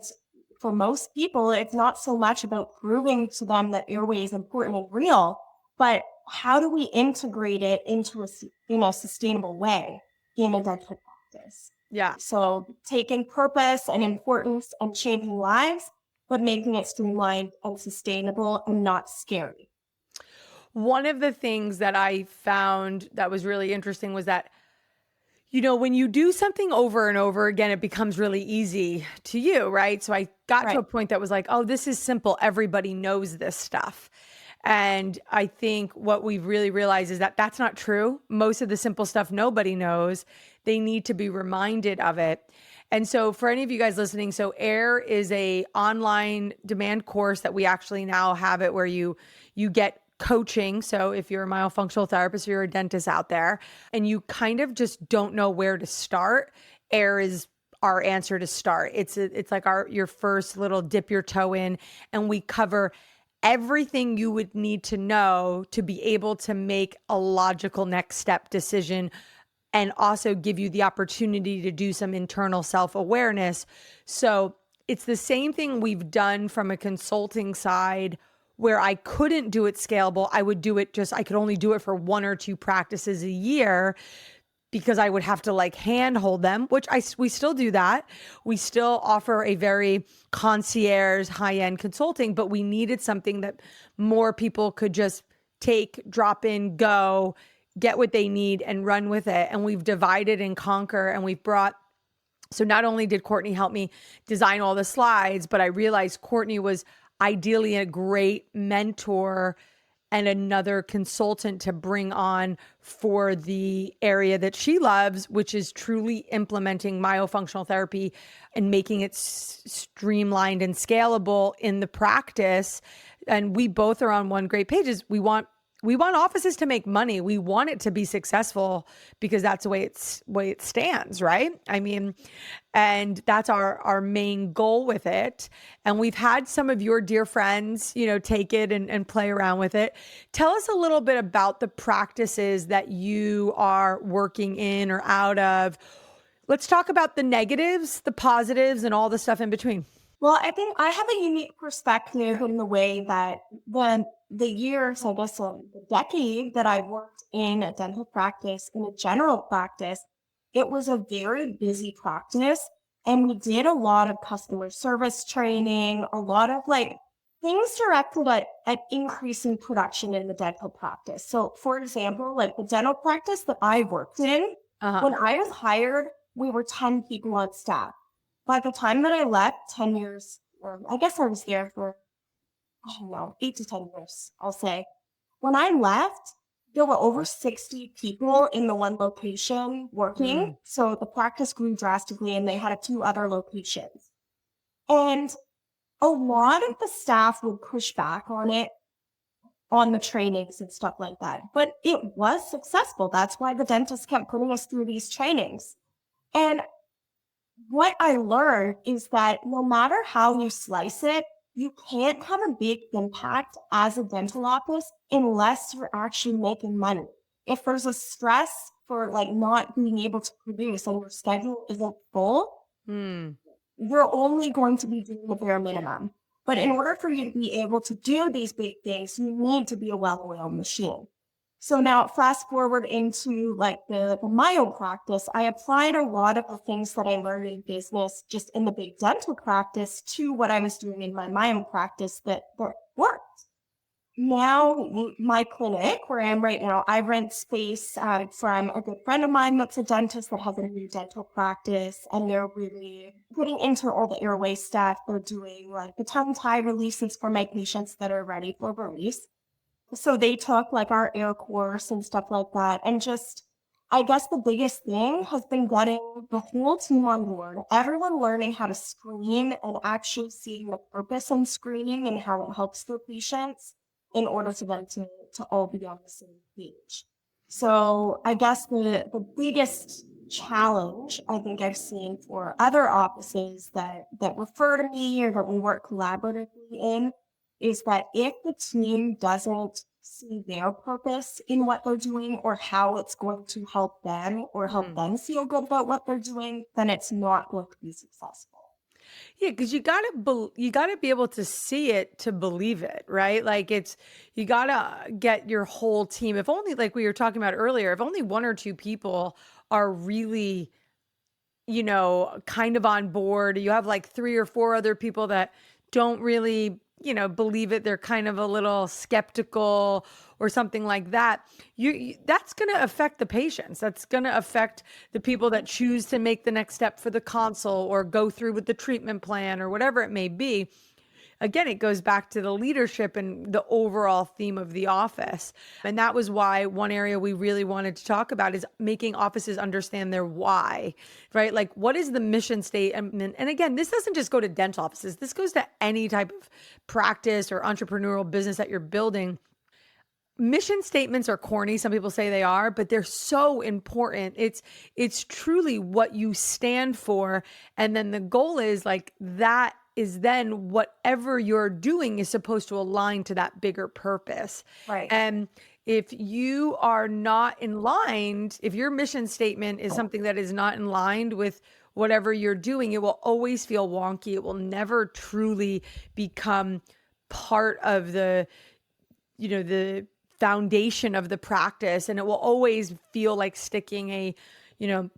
B: for most people, it's not so much about proving to them that airway is important and real, but how do we integrate it into a sustainable way in a dental practice?
A: Yeah.
B: So taking purpose and importance and changing lives, but making it streamlined and sustainable and not scary.
A: One of the things that I found that was really interesting was that, when you do something over and over again, it becomes really easy to you, right? So I got to
B: Right.
A: a point that was like, oh, this is simple. Everybody knows this stuff. And I think what we've really realized is that that's not true. Most of the simple stuff nobody knows. They need to be reminded of it. And so for any of you guys listening, so AIR is a online demand course that we actually now have it where you get coaching. So if you're a myofunctional therapist or you're a dentist out there and you kind of just don't know where to start, AIR is our answer to start. It's like your first little dip your toe in, and we cover everything you would need to know to be able to make a logical next step decision, and also give you the opportunity to do some internal self-awareness. So it's the same thing we've done from a consulting side, where I couldn't do it scalable. I could only do it for 1 or 2 practices a year. because I would have to like handhold them, which we still do that. We still offer a very concierge high-end consulting, but we needed something that more people could just take, drop in, go, get what they need and run with it. And we've divided and conquer, and we've brought, so not only did Courtney help me design all the slides, but I realized Courtney was ideally a great mentor and another consultant to bring on for the area that she loves, which is truly implementing myofunctional therapy and making it streamlined and scalable in the practice. And we both are on one great page. Is we want offices to make money. We want it to be successful because that's the way it stands, right? I mean, and that's our main goal with it. And we've had some of your dear friends, take it and play around with it. Tell us a little bit about the practices that you are working in or out of. Let's talk about the negatives, the positives, and all the stuff in between.
B: Well, I think I have a unique perspective in the way that the years, I guess, the decade that I worked in a dental practice, in a general practice, it was a very busy practice. And we did a lot of customer service training, a lot of like things directed at increasing production in the dental practice. So, for example, like the dental practice that I worked in, when I was hired, we were 10 people on staff. By the time that I left, 10 years, or I guess I was there for, 8 to 10 years, I'll say. When I left, there were over 60 people in the one location working. So the practice grew drastically and they had 2 other locations. And a lot of the staff would push back on it, on the trainings and stuff like that. But it was successful. That's why the dentist kept putting us through these trainings. And what I learned is that no matter how you slice it, you can't have a big impact as a dental office unless you're actually making money. If there's a stress for like not being able to produce and your schedule isn't full, you're only going to be doing the bare minimum. But in order for you to be able to do these big things, you need to be a well-oiled machine. So now fast forward into like the myo practice, I applied a lot of the things that I learned in business just in the big dental practice to what I was doing in my myo practice that worked. Now my clinic where I am right now, I rent space from a good friend of mine that's a dentist that has a new dental practice, and they're really putting into all the Airway stuff. They're doing like the tongue tie releases for my patients that are ready for release. So they took like our air course and stuff like that. And just, I guess the biggest thing has been getting the whole team on board, everyone learning how to screen and actually seeing the purpose in screening and how it helps their patients in order for them to all be on the same page. So I guess the biggest challenge I think I've seen for other offices that refer to me or that we work collaboratively in is that if the team doesn't see their purpose in what they're doing or how it's going to help them or help them feel good about what they're doing, then it's not going to be successful.
A: Yeah, because you gotta be able to see it to believe it, right? Like you gotta get your whole team. If only, like we were talking about earlier, if only 1 or 2 people are really, kind of on board. You have like 3 or 4 other people that don't really, believe it. They're kind of a little skeptical or something like that. That's going to affect the patients. That's going to affect the people that choose to make the next step for the console or go through with the treatment plan or whatever it may be. Again, it goes back to the leadership and the overall theme of the office. And that was why one area we really wanted to talk about is making offices understand their why, right? Like, what is the mission statement? And again, this doesn't just go to dental offices. This goes to any type of practice or entrepreneurial business that you're building. Mission statements are corny. Some people say they are, but they're so important. It's truly what you stand for. And then the goal is like that is then whatever you're doing is supposed to align to that bigger purpose.
B: Right.
A: And if you are not in line, if your mission statement is something that is not in line with whatever you're doing, it will always feel wonky. It will never truly become part of the foundation of the practice. And it will always feel like sticking a you know,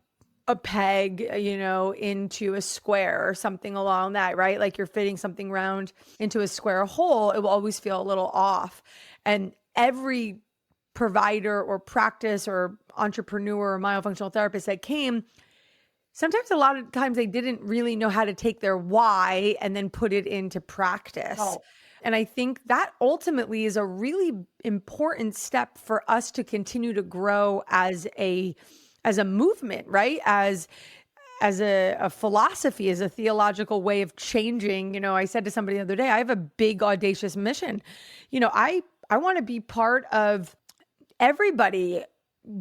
A: a peg, into a square or something along that, right? Like you're fitting something round into a square hole, it will always feel a little off. And every provider or practice or entrepreneur or myofunctional therapist that came, sometimes a lot of times they didn't really know how to take their why and then put it into practice.
B: Oh,
A: And I think that ultimately is a really important step for us to continue to grow as a movement, right? As a philosophy, as a theological way of changing. I said to somebody the other day, I have a big audacious mission. I want to be part of everybody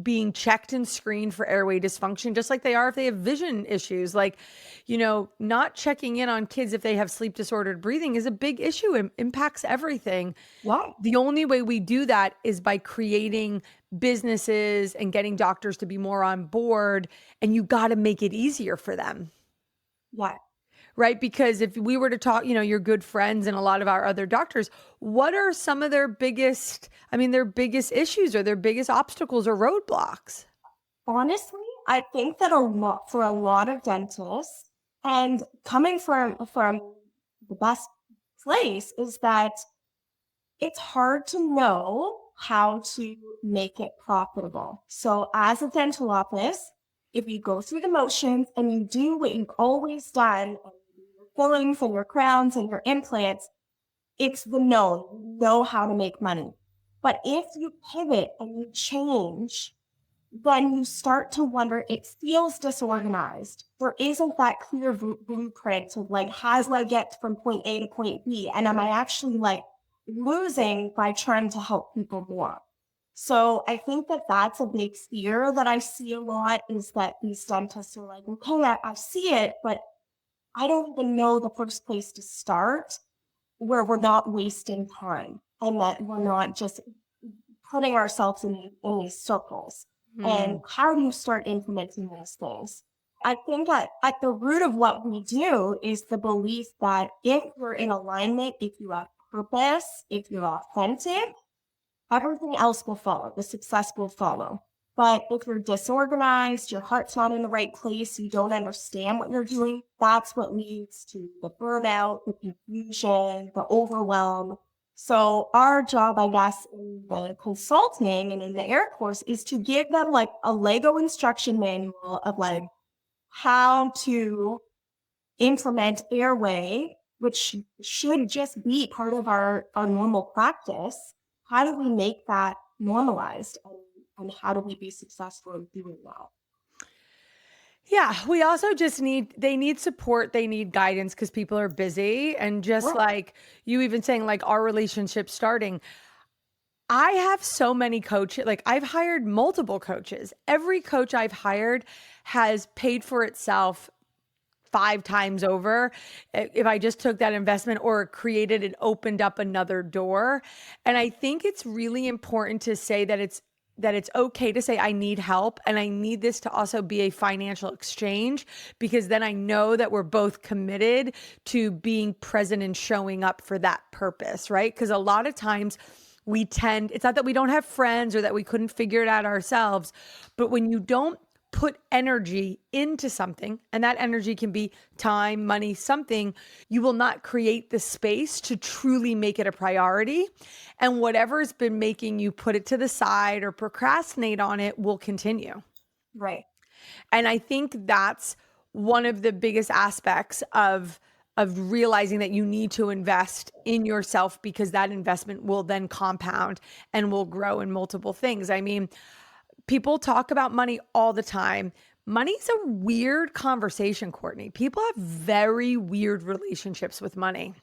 A: being checked and screened for airway dysfunction, just like they are if they have vision issues. Like, not checking in on kids if they have sleep disordered breathing is a big issue. It impacts everything.
B: wow.
A: The only way we do that is by creating businesses and getting doctors to be more on board. And you got to make it easier for them.
B: Yeah.
A: Right? Because if we were to talk, your good friends and a lot of our other doctors, what are some of their biggest issues or their biggest obstacles or roadblocks?
B: Honestly, I think that for a lot of dentists, and coming from the best place, is that it's hard to know how to make it profitable. So as a dental office, if you go through the motions and you do what you've always done, and you do your fillings and your crowns and your implants, it's the known. You know how to make money. But if you pivot and you change, then you start to wonder, it feels disorganized. There isn't that clear blueprint of like, how do I get from point A to point B? And am I actually like losing by trying to help people more? So I think that that's a big fear that I see a lot, is that these dentists are like, okay, I see it, but I don't even know the first place to start where we're not wasting time and that we're not just putting ourselves in these circles. And
A: Hmm.
B: how do you start implementing these things? I think that at the root of what we do is the belief that if we're in alignment, if you have purpose, if you're authentic, everything else will follow. The success will follow. But if you're disorganized, your heart's not in the right place, you don't understand what you're doing, that's what leads to the burnout, the confusion, the overwhelm. So our job, I guess, in the consulting and in the Air Force is to give them like a Lego instruction manual of like how to implement Airway, which should just be part of our normal practice. How do we make that normalized? And how do we be successful in doing that?
A: Yeah, we also just they need support, they need guidance because people are busy. And just
B: Right.
A: like you even saying, like our relationship starting, I have so many coaches, like I've hired multiple coaches. Every coach I've hired has paid for itself 5 times over if I just took that investment or created and opened up another door. And I think it's really important to say that it's okay to say I need help and I need this to also be a financial exchange, because then I know that we're both committed to being present and showing up for that purpose, right? Because a lot of times it's not that we don't have friends or that we couldn't figure it out ourselves, but when you don't put energy into something, and that energy can be time, money, something, you will not create the space to truly make it a priority. And whatever's been making you put it to the side or procrastinate on it will continue.
B: Right.
A: And I think that's one of the biggest aspects of realizing that you need to invest in yourself, because that investment will then compound and will grow in multiple things. I mean, people talk about money all the time. Money's a weird conversation, Courtney. People have very weird relationships with money.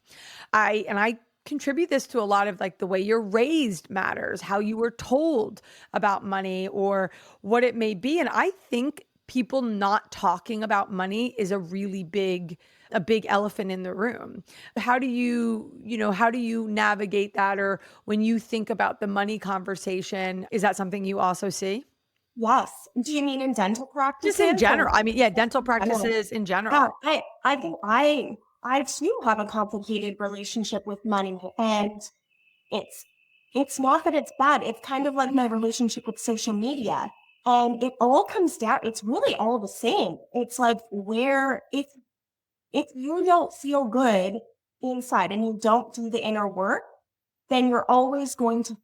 A: I contribute this to a lot of like the way you're raised matters, how you were told about money or what it may be. And I think people not talking about money is a big elephant in the room. How do you navigate that? Or when you think about the money conversation, is that something you also see?
B: Yes. Do you mean in dental
A: Just in
B: practices or
A: general. I mean, yeah, dental
B: I don't know.
A: practices in
B: Yeah,
A: general.
B: I think I too have a complicated relationship with money, and it's it's not that it's bad. It's kind of like my relationship with social media. And it all comes down, it's really all the same. It's like where if you don't feel good inside and you don't do the inner work, then you're always going to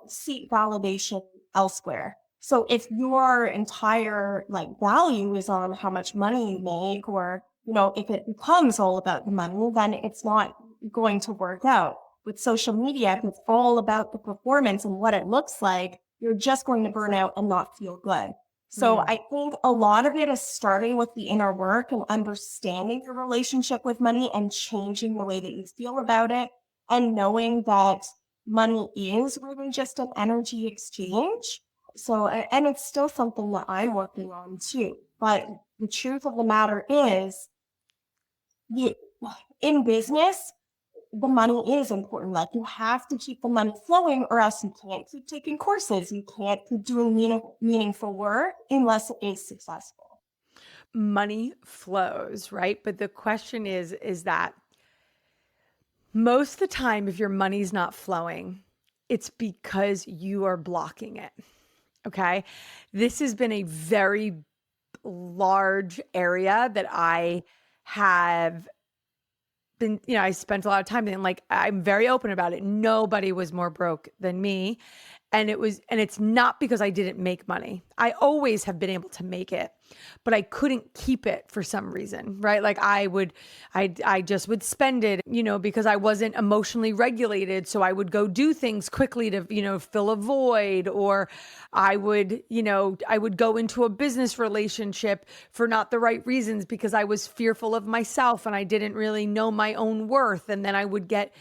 B: seek validation elsewhere. So if your entire like value is on how much money you make, or if it becomes all about the money, then it's not going to work out. With social media, if it's all about the performance and what it looks like, you're just going to burn out and not feel good. So
A: Mm.
B: I think a lot of it is starting with the inner work and understanding your relationship with money and changing the way that you feel about it, and knowing that money is really just an energy exchange. So, and it's still something that I'm working on too. But the truth of the matter is, you, in business, the money is important. Like you have to keep the money flowing, or else you can't keep taking courses. You can't keep doing meaningful work unless it is successful.
A: Money flows, right? But the question is that most of the time, if your money's not flowing, it's because you are blocking it. Okay. This has been a very large area that I have been, I spent a lot of time in. Like, I'm very open about it. Nobody was more broke than me. And it's not because I didn't make money. I always have been able to make it, but I couldn't keep it for some reason, right? Like I just would spend it, because I wasn't emotionally regulated. So I would go do things quickly to, fill a void, or I would go into a business relationship for not the right reasons because I was fearful of myself and I didn't really know my own worth. And then I would get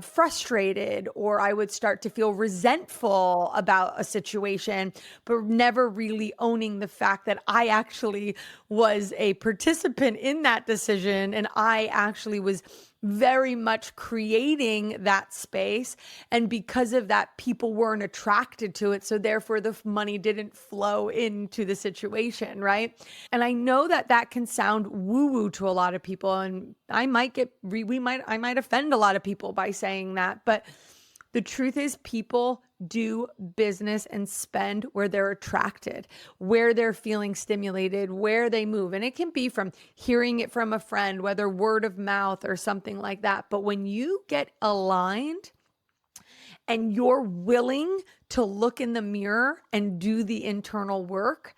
A: frustrated, or I would start to feel resentful about a situation, but never really owning the fact that I actually was a participant in that decision. And I actually was very much creating that space. And because of that, people weren't attracted to it. So therefore, the money didn't flow into the situation, right? And I know that that can sound woo woo to a lot of people. And I might I might offend a lot of people by saying that. But the truth is, people do business and spend where they're attracted, where they're feeling stimulated, where they move. And it can be from hearing it from a friend, whether word of mouth or something like that. But when you get aligned and you're willing to look in the mirror and do the internal work,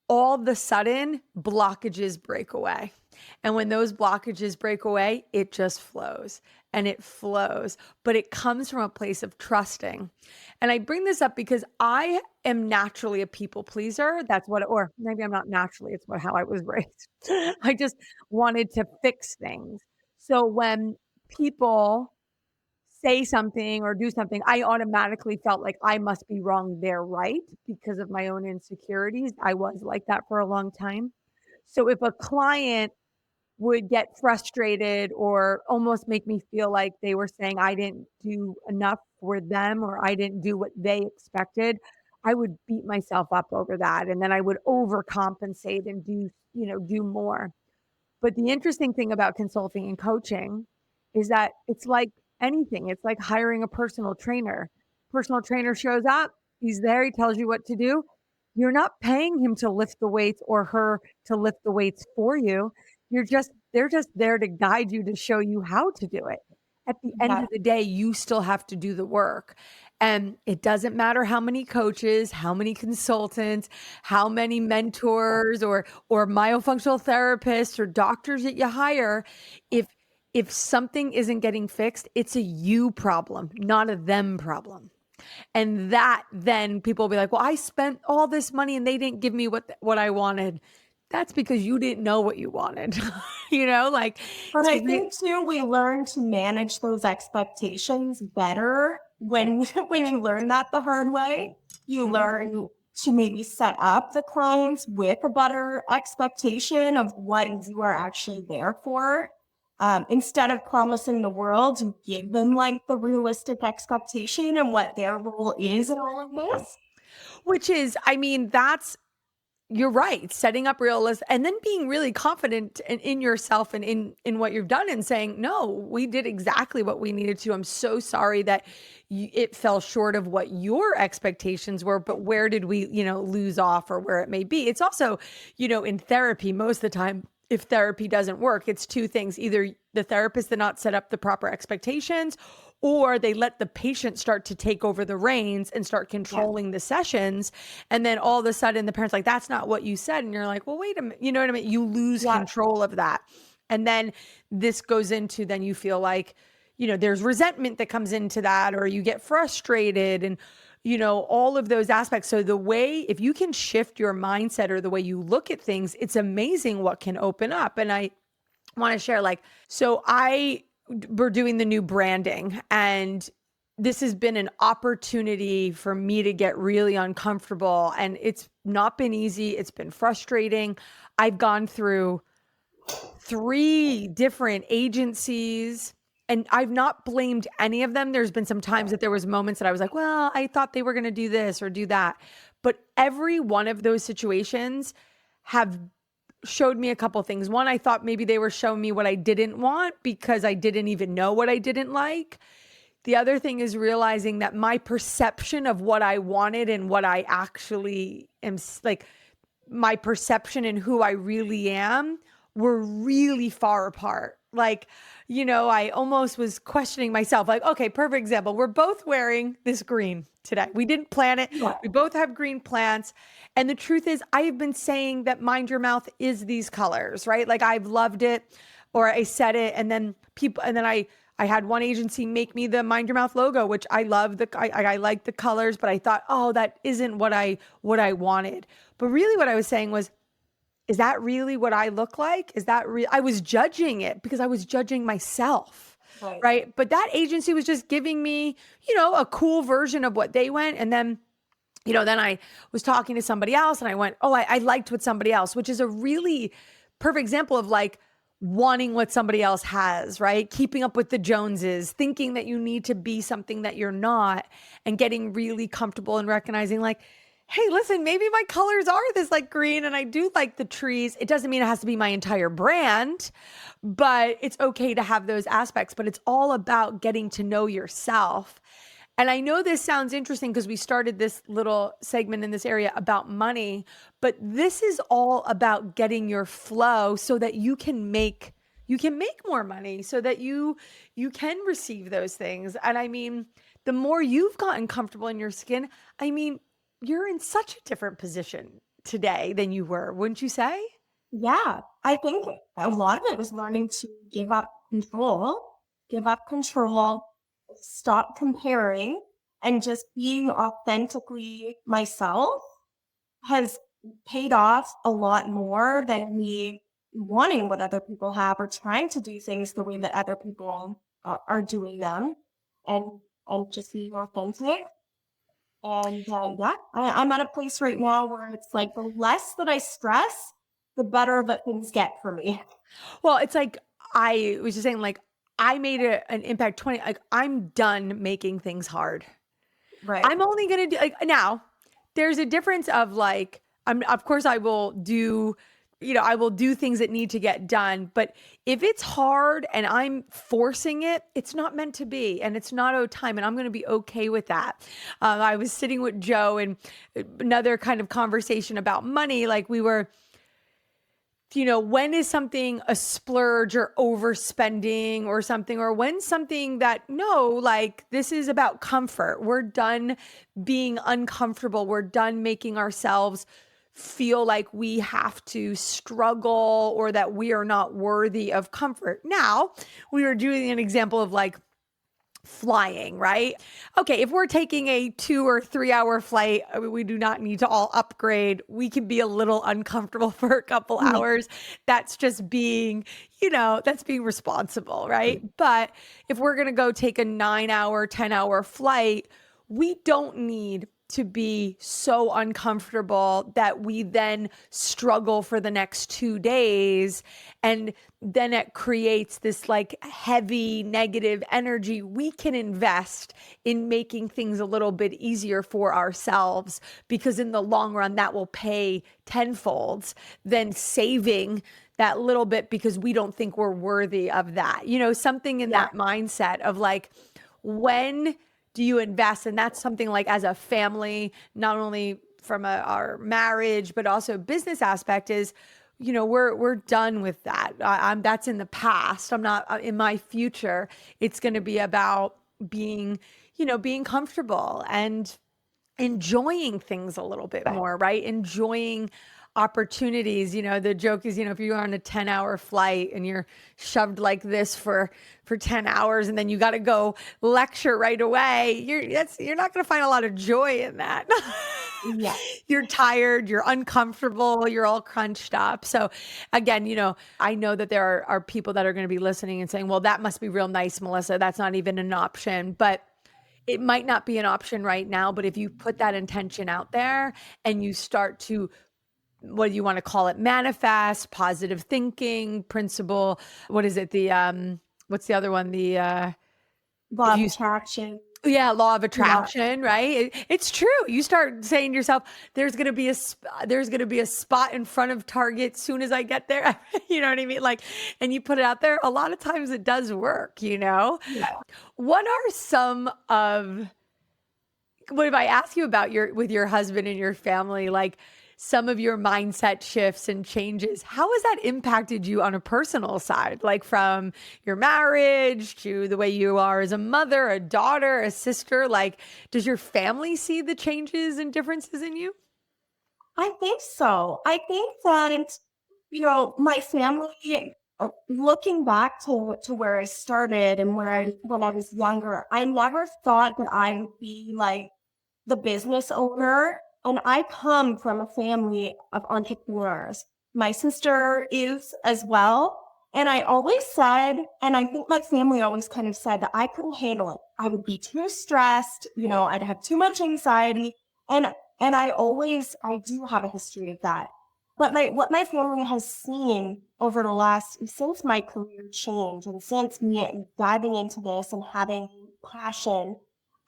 A: all of a sudden blockages break away. And when those blockages break away, it just flows and it flows, but it comes from a place of trusting. And I bring this up because I am naturally a people pleaser. Or maybe I'm not naturally, it's how I was raised. I just wanted to fix things. So when people say something or do something, I automatically felt like I must be wrong, they're right, because of my own insecurities. I was like that for a long time. So if a client would get frustrated or almost make me feel like they were saying I didn't do enough for them or I didn't do what they expected, I would beat myself up over that. And then I would overcompensate and do more. But the interesting thing about consulting and coaching is that it's like anything. It's like hiring a personal trainer. Personal trainer shows up, he's there, he tells you what to do. You're not paying him to lift the weights or her to lift the weights for you. They're just there to guide you, to show you how to do it. At the end
B: Yeah.
A: of the day, you still have to do the work. And it doesn't matter how many coaches, how many consultants, how many mentors or myofunctional therapists or doctors that you hire, if something isn't getting fixed, it's a you problem, not a them problem. And that then people will be like, well, I spent all this money and they didn't give me what I wanted. That's because you didn't know what you wanted. Like
B: But
A: to
B: I
A: re-
B: think too, we learn to manage those expectations better when when you learn that the hard way. You learn to maybe set up the clients with a better expectation of what you are actually there for. Instead of promising the world, you give them like the realistic expectation and what their role is in all of this.
A: which is, I mean, that's you're right. Setting up realistic and then being really confident in yourself and in what you've done and saying, no, we did exactly what we needed to. I'm so sorry that it fell short of what your expectations were, but where did we, lose off or where it may be. It's also, in therapy, most of the time, if therapy doesn't work, it's two things. Either the therapist did not set up the proper expectations, or they let the patient start to take over the reins and start controlling the sessions. And then all of a sudden the parent's like, that's not what you said. And you're like, well, wait a minute. You know what I mean? You lose control of that. And then this goes into, then you feel like, there's resentment that comes into that, or you get frustrated and, all of those aspects. So the way, if you can shift your mindset or the way you look at things, it's amazing what can open up. And I want to share, we're doing the new branding, and this has been an opportunity for me to get really uncomfortable, and it's not been easy. It's been frustrating. I've gone through 3 different agencies, and I've not blamed any of them. There's been some times that there was moments that I was like, well, I thought they were going to do this or do that. But every one of those situations have showed me a couple things. One, I thought maybe they were showing me what I didn't want because I didn't even know what I didn't like. The other thing is realizing that my perception of what I wanted and what I actually am, like my perception and who I really am, were really far apart. I almost was questioning myself. Okay, perfect example. We're both wearing this green today. We didn't plan it.
B: Yeah.
A: We both have green plants. And the truth is, I have been saying that Mind Your Mouth is these colors, right? I've loved it, or I said it, and then I had one agency make me the Mind Your Mouth logo, which I love. I like the colors, but I thought, oh, that isn't what I wanted. But really what I was saying was, is that really what I look like? Is that real? I was judging it because I was judging myself. Right. But that agency was just giving me, a cool version of what they went. And then, then I was talking to somebody else and I went, oh, I liked what somebody else, which is a really perfect example of wanting what somebody else has, right? Keeping up with the Joneses, thinking that you need to be something that you're not, and getting really comfortable and recognizing hey, listen, maybe my colors are this green and I do like the trees. It doesn't mean it has to be my entire brand, but it's okay to have those aspects. But it's all about getting to know yourself. And I know this sounds interesting because we started this little segment in this area about money, but this is all about getting your flow so that you can make more money, so that you can receive those things. And I mean, the more you've gotten comfortable in your skin, you're in such a different position today than you were, wouldn't you say?
B: Yeah, I think a lot of it was learning to give up control, stop comparing, and just being authentically myself has paid off a lot more than me wanting what other people have or trying to do things the way that other people are doing them, and just being authentic. And I'm at a place right now where it's the less that I stress, the better that things get for me.
A: Well, it's I was just saying, I made an impact 20, I'm done making things hard.
B: Right.
A: I'm only going to do now there's a difference of of course I will do, I will do things that need to get done. But if it's hard and I'm forcing it, it's not meant to be, and it's not time. And I'm going to be okay with that. I was sitting with Joe and another kind of conversation about money. We were, when is something a splurge or overspending or something, or when something that, no, this is about comfort. We're done being uncomfortable. We're done making ourselves feel like we have to struggle or that we are not worthy of comfort. Now, we were doing an example of flying, right? Okay, if we're taking a 2 or 3 hour flight, we do not need to all upgrade. We can be a little uncomfortable for a couple hours. That's just being, that's being responsible, right? But if we're going to go take a 9 hour, 10 hour flight, we don't need to be so uncomfortable that we then struggle for the next 2 days. And then it creates this like heavy negative energy. We can invest in making things a little bit easier for ourselves, because in the long run, that will pay tenfold than saving that little bit because we don't think we're worthy of that. Something in
B: Yeah.
A: that mindset of like, when do you invest? And that's something like as a family, not only from our marriage, but also business aspect is, we're done with that. That's in the past. I'm not in my future. It's going to be about being comfortable and enjoying things a little bit more, right? Enjoying opportunities. The joke is, if you're on a 10-hour flight and you're shoved like this for 10 hours and then you got to go lecture right away, you're not going to find a lot of joy in that.
B: Yeah.
A: You're tired, you're uncomfortable, you're all crunched up. So again, I know that there are people that are going to be listening and saying, well, that must be real nice, Melissa. That's not even an option. But it might not be an option right now, but if you put that intention out there and you start to, what do you want to call it? Manifest, positive thinking, principle. What is it? What's the other one?
B: Law of attraction.
A: Yeah, law of
B: Yeah.
A: attraction, right? It's true. You start saying to yourself, there's going to be a spot in front of Target soon as I get there. You know what I mean? Like, and you put it out there, a lot of times it does work,
B: Yeah.
A: What are some of what if I ask you about with your husband and your family, like some of your mindset shifts and changes, how has that impacted you on a personal side? Like from your marriage to the way you are as a mother, a daughter, a sister, like does your family see the changes and differences in you?
B: I think so. I think that, my family, looking back to where I started and when I was younger, I never thought that I would be like the business owner. And I come from a family of entrepreneurs. My sister is as well. And I always said, and I think my family always kind of said that I couldn't handle it. I would be too stressed, I'd have too much anxiety. And I do have a history of that. But what my family has seen over since my career changed and since me diving into this and having passion,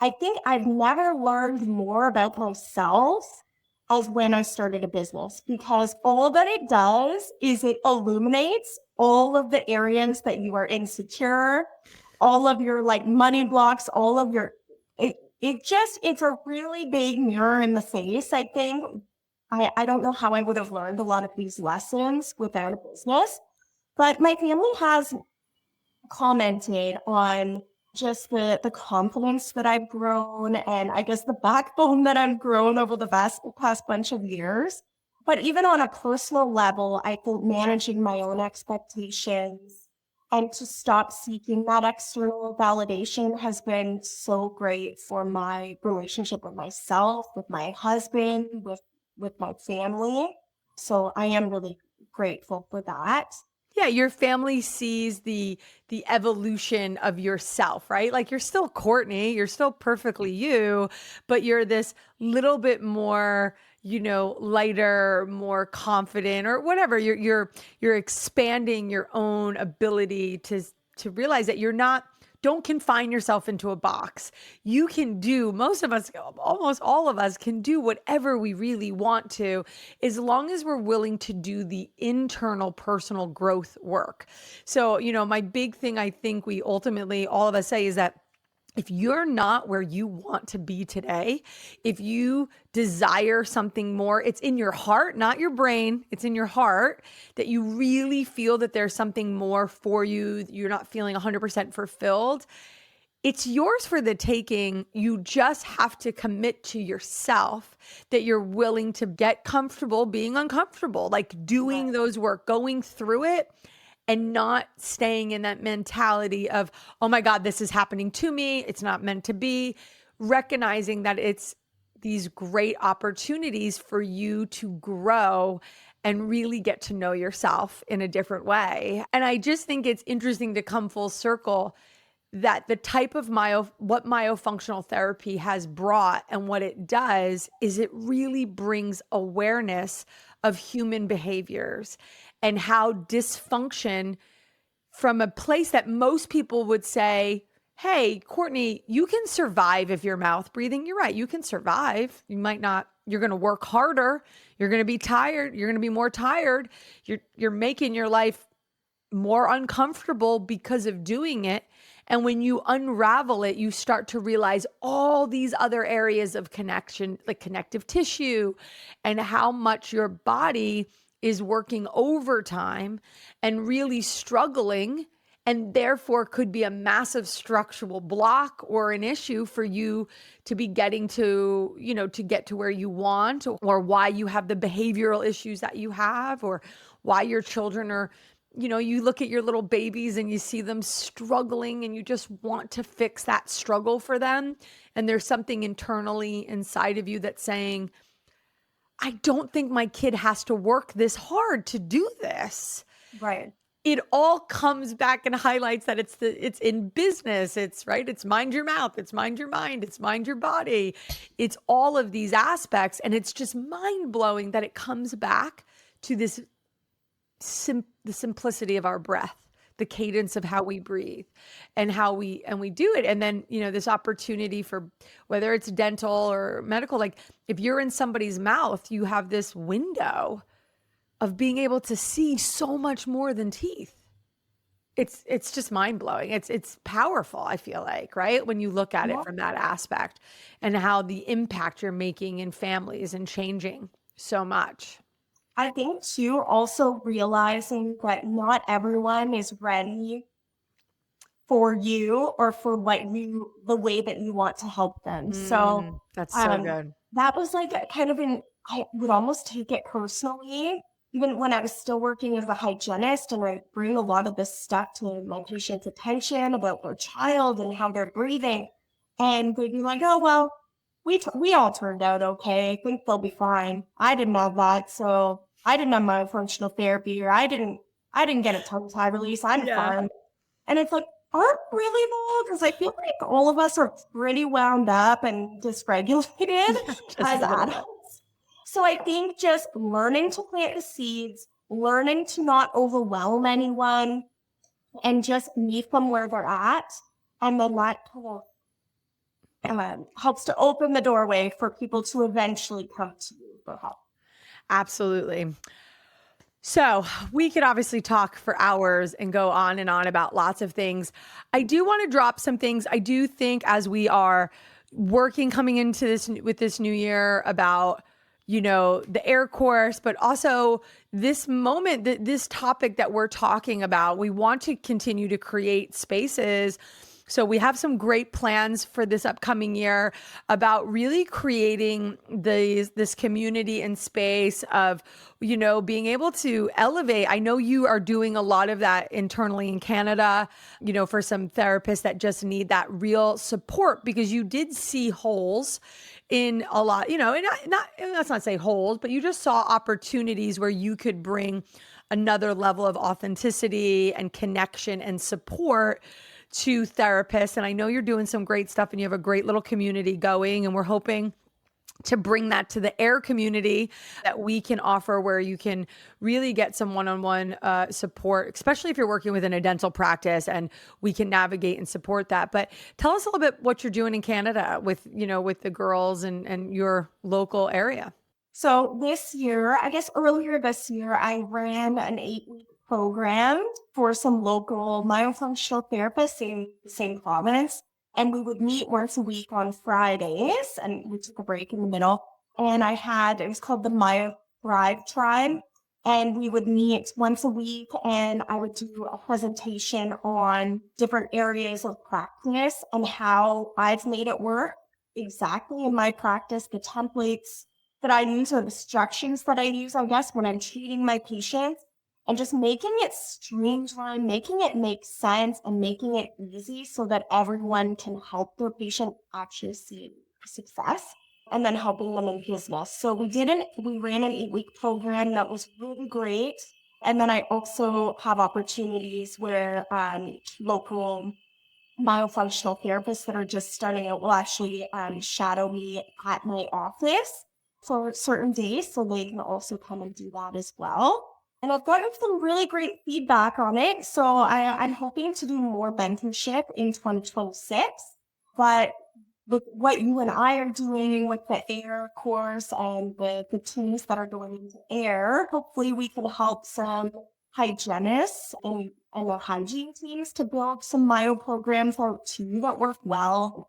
B: I think I've never learned more about myself as when I started a business, because all that it does is it illuminates all of the areas that you are insecure, all of your like money blocks, all of your, it's a really big mirror in the face. I think I don't know how I would have learned a lot of these lessons without a business, but my family has commented on just the confidence that I've grown and I guess the backbone that I've grown over the past bunch of years. But even on a personal level, I think managing my own expectations and to stop seeking that external validation has been so great for my relationship with myself, with my husband, with my family. So I am really grateful for that.
A: Yeah, your family sees the evolution of yourself, right? Like you're still Courtney, you're still perfectly you, but you're this little bit more, lighter, more confident or whatever. You're expanding your own ability to realize that you're not, don't confine yourself into a box. You can do, most of us, almost all of us can do whatever we really want to, as long as we're willing to do the internal personal growth work. So, my big thing I think we ultimately, all of us say is that if you're not where you want to be today, if you desire something more, it's in your heart, not your brain, it's in your heart that you really feel that there's something more for you, you're not feeling 100% fulfilled, it's yours for the taking. You just have to commit to yourself that you're willing to get comfortable being uncomfortable, like doing those work, going through it and not staying in that mentality of, oh my God, this is happening to me. It's not meant to be. Recognizing that it's these great opportunities for you to grow and really get to know yourself in a different way. And I just think it's interesting to come full circle. that the type of what myofunctional therapy has brought and what it does is it really brings awareness of human behaviors and how dysfunction from a place that most people would say, hey, Courtney, you can survive if you're mouth breathing. You're right. You can survive. You might not, you're going to work harder. You're going to be tired. You're going to be more tired. You're making your life more uncomfortable because of doing it. And when you unravel it, you start to realize all these other areas of connection, like connective tissue, and how much your body is working overtime and really struggling, and therefore could be a massive structural block or an issue for you to be getting to, to get to where you want, or why you have the behavioral issues that you have, or why your children are, you look at your little babies and you see them struggling and you just want to fix that struggle for them. And there's something internally inside of you that's saying, I don't think my kid has to work this hard to do this.
B: Right.
A: It all comes back and highlights that it's in business. It's right. It's mind your mouth. It's mind your mind. It's mind your body. It's all of these aspects. And it's just mind blowing that it comes back to this the simplicity of our breath, the cadence of how we breathe and how we do it. And then, this opportunity for whether it's dental or medical, like if you're in somebody's mouth, you have this window of being able to see so much more than teeth. It's just mind blowing. It's powerful. I feel like, right? When you look at it from that aspect and how the impact you're making in families and changing so much.
B: I think too, also realizing that not everyone is ready for you or for the way that you want to help them. So,
A: That's so good.
B: that was like a kind of I would almost take it personally, even when I was still working as a hygienist, and I bring a lot of this stuff to my patient's attention about their child and how they're breathing. And they'd be like, oh, well, we all turned out okay. I think they'll be fine. I didn't have that, so I didn't have myofunctional therapy, or I didn't get a tongue tie release. I'm fine. And it's like, aren't really though? Because I feel like all of us are pretty wound up and dysregulated as adults. So I think just learning to plant the seeds, learning to not overwhelm anyone, and just meet them where they're at, and then that helps to open the doorway for people to eventually come to you for help.
A: Absolutely. So we could obviously talk for hours and go on and on about lots of things. I do want to drop some things. I do think as we are working, coming into this with this new year about, the AIR course, but also this moment, this topic that we're talking about, we want to continue to create spaces. So we have some great plans for this upcoming year about really creating this community and space of, being able to elevate. I know you are doing a lot of that internally in Canada, for some therapists that just need that real support, because you did see holes in a lot, and let's not say holes, but you just saw opportunities where you could bring another level of authenticity and connection and support to therapists. And I know you're doing some great stuff and you have a great little community going, and we're hoping to bring that to the AIR community that we can offer, where you can really get some one-on-one support, especially if you're working within a dental practice, and we can navigate and support that. But tell us a little bit what you're doing in Canada with, with the girls and your local area.
B: So this year, I guess earlier this year, I ran an 8-week program for some local myofunctional therapists in the same province. And we would meet once a week on Fridays, and we took a break in the middle. And it was called the Myo Thrive Tribe. And we would meet once a week, and I would do a presentation on different areas of practice and how I've made it work exactly in my practice, the templates that I use or the structures that I use, I guess, when I'm treating my patients, and just making it streamlined, making it make sense, and making it easy so that everyone can help their patient actually see success, and then helping them in business. So we ran an 8-week program that was really great. And then I also have opportunities where local myofunctional therapists that are just starting out will actually shadow me at my office for certain days. So they can also come and do that as well. And I've gotten some really great feedback on it. So I'm hoping to do more mentorship in 2026. But with what you and I are doing with the AIR course and the teams that are going into AIR, hopefully we can help some hygienists and the hygiene teams to build some myo programs out too that work well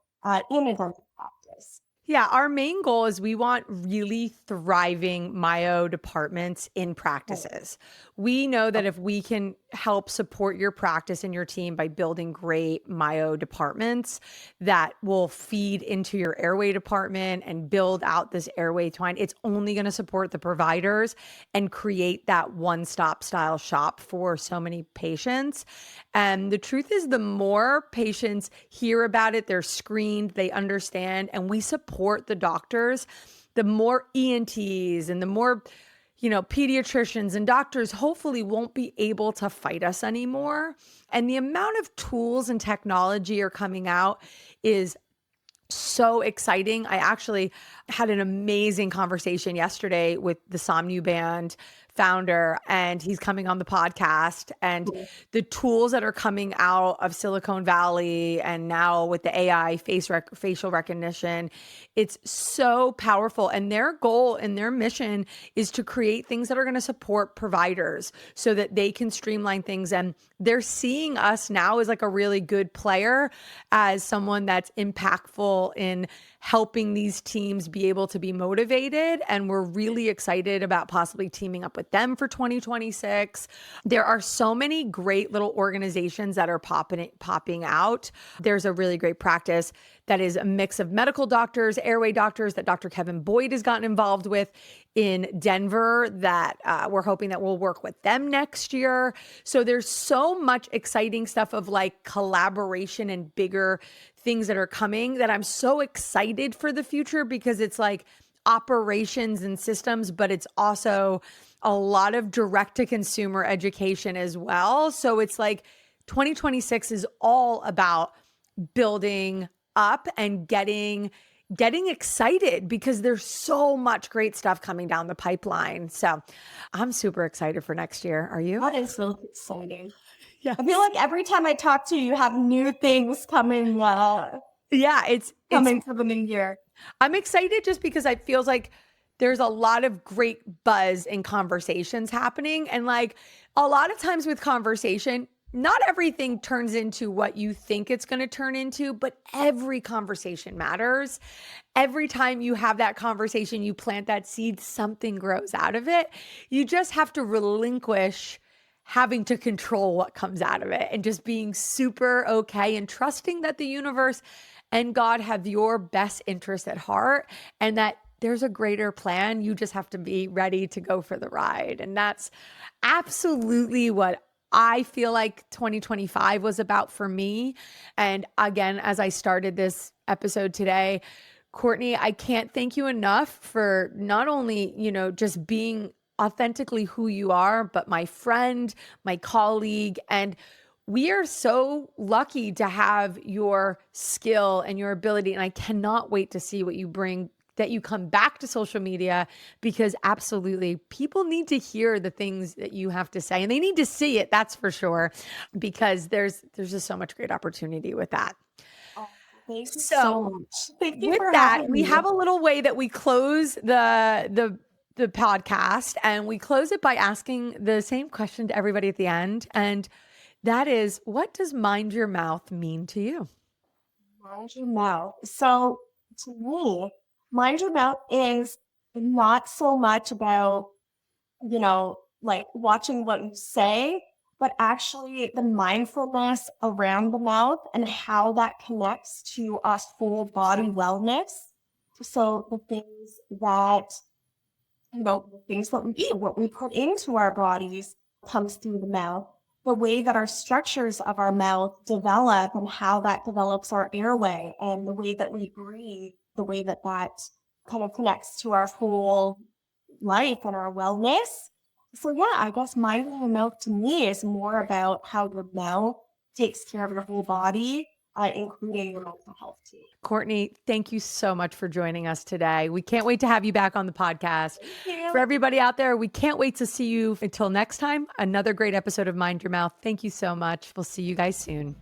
B: in a dental practice.
A: Yeah, our main goal is we want really thriving myo departments in practices. We know that if we can help support your practice and your team by building great myo departments that will feed into your airway department and build out this airway twine, it's only going to support the providers and create that one-stop style shop for so many patients. And the truth is, the more patients hear about it, they're screened, they understand, and we support the doctors, the more ENTs and the more, pediatricians and doctors hopefully won't be able to fight us anymore. And the amount of tools and technology are coming out is so exciting. I actually had an amazing conversation yesterday with the Somnu Band founder, and he's coming on the podcast. And the tools that are coming out of Silicon Valley and now with the AI facial recognition, it's so powerful. And their goal and their mission is to create things that are going to support providers so that they can streamline things. And they're seeing us now as like a really good player, as someone that's impactful in helping these teams be able to be motivated. And we're really excited about possibly teaming up with them for 2026. There are so many great little organizations that are popping out. There's a really great practice that is a mix of medical doctors, airway doctors that Dr. Kevin Boyd has gotten involved with in Denver that we're hoping that we'll work with them next year. So there's so much exciting stuff of like collaboration and bigger things that are coming that I'm so excited for the future, because it's like operations and systems, but it's also a lot of direct to consumer education as well. So it's like 2026 is all about building up and getting excited, because there's so much great stuff coming down the pipeline. So I'm super excited for next year. Are you?
B: That is so exciting.
A: Yeah.
B: I feel like every time I talk to you, you have new things coming.
A: Yeah, it's
B: coming for the new year.
A: I'm excited just because it feels like there's a lot of great buzz and conversations happening. And like a lot of times with conversation, not everything turns into what you think it's going to turn into, but every conversation matters. Every time you have that conversation, you plant that seed, something grows out of it. You just have to relinquish having to control what comes out of it and just being super okay and trusting that the universe and God have your best interest at heart and that there's a greater plan. You just have to be ready to go for the ride. And that's absolutely what I feel like 2025 was about for me. And again, as I started this episode today, Courtney, I can't thank you enough for not only, just being authentically who you are, but my friend, my colleague, and we are so lucky to have your skill and your ability. And I cannot wait to see what you bring, that you come back to social media, because absolutely people need to hear the things that you have to say, and they need to see it. That's for sure, because there's just so much great opportunity with that.
B: Thank you so much. Thank you
A: with
B: for
A: that,
B: having
A: we
B: me.
A: have a little way that we close the podcast, and we close it by asking the same question to everybody at the end. And that is, what does mind your mouth mean to you?
B: Mind your mouth. So to me, mind your mouth is not so much about, like watching what you say, but actually the mindfulness around the mouth and how that connects to our full body wellness. So the things that we eat, what we put into our bodies comes through the mouth. The way that our structures of our mouth develop and how that develops our airway and the way that we breathe, the way that kind of connects to our whole life and our wellness. So yeah, I guess minding your mouth to me is more about how your mouth takes care of your whole body including your mental health too.
A: Courtney, thank you so much for joining us today. We can't wait to have you back on the podcast.
B: Thank you.
A: For everybody out there, we can't wait to see you. Until next time, another great episode of Mind Your Mouth. Thank you so much. We'll see you guys soon.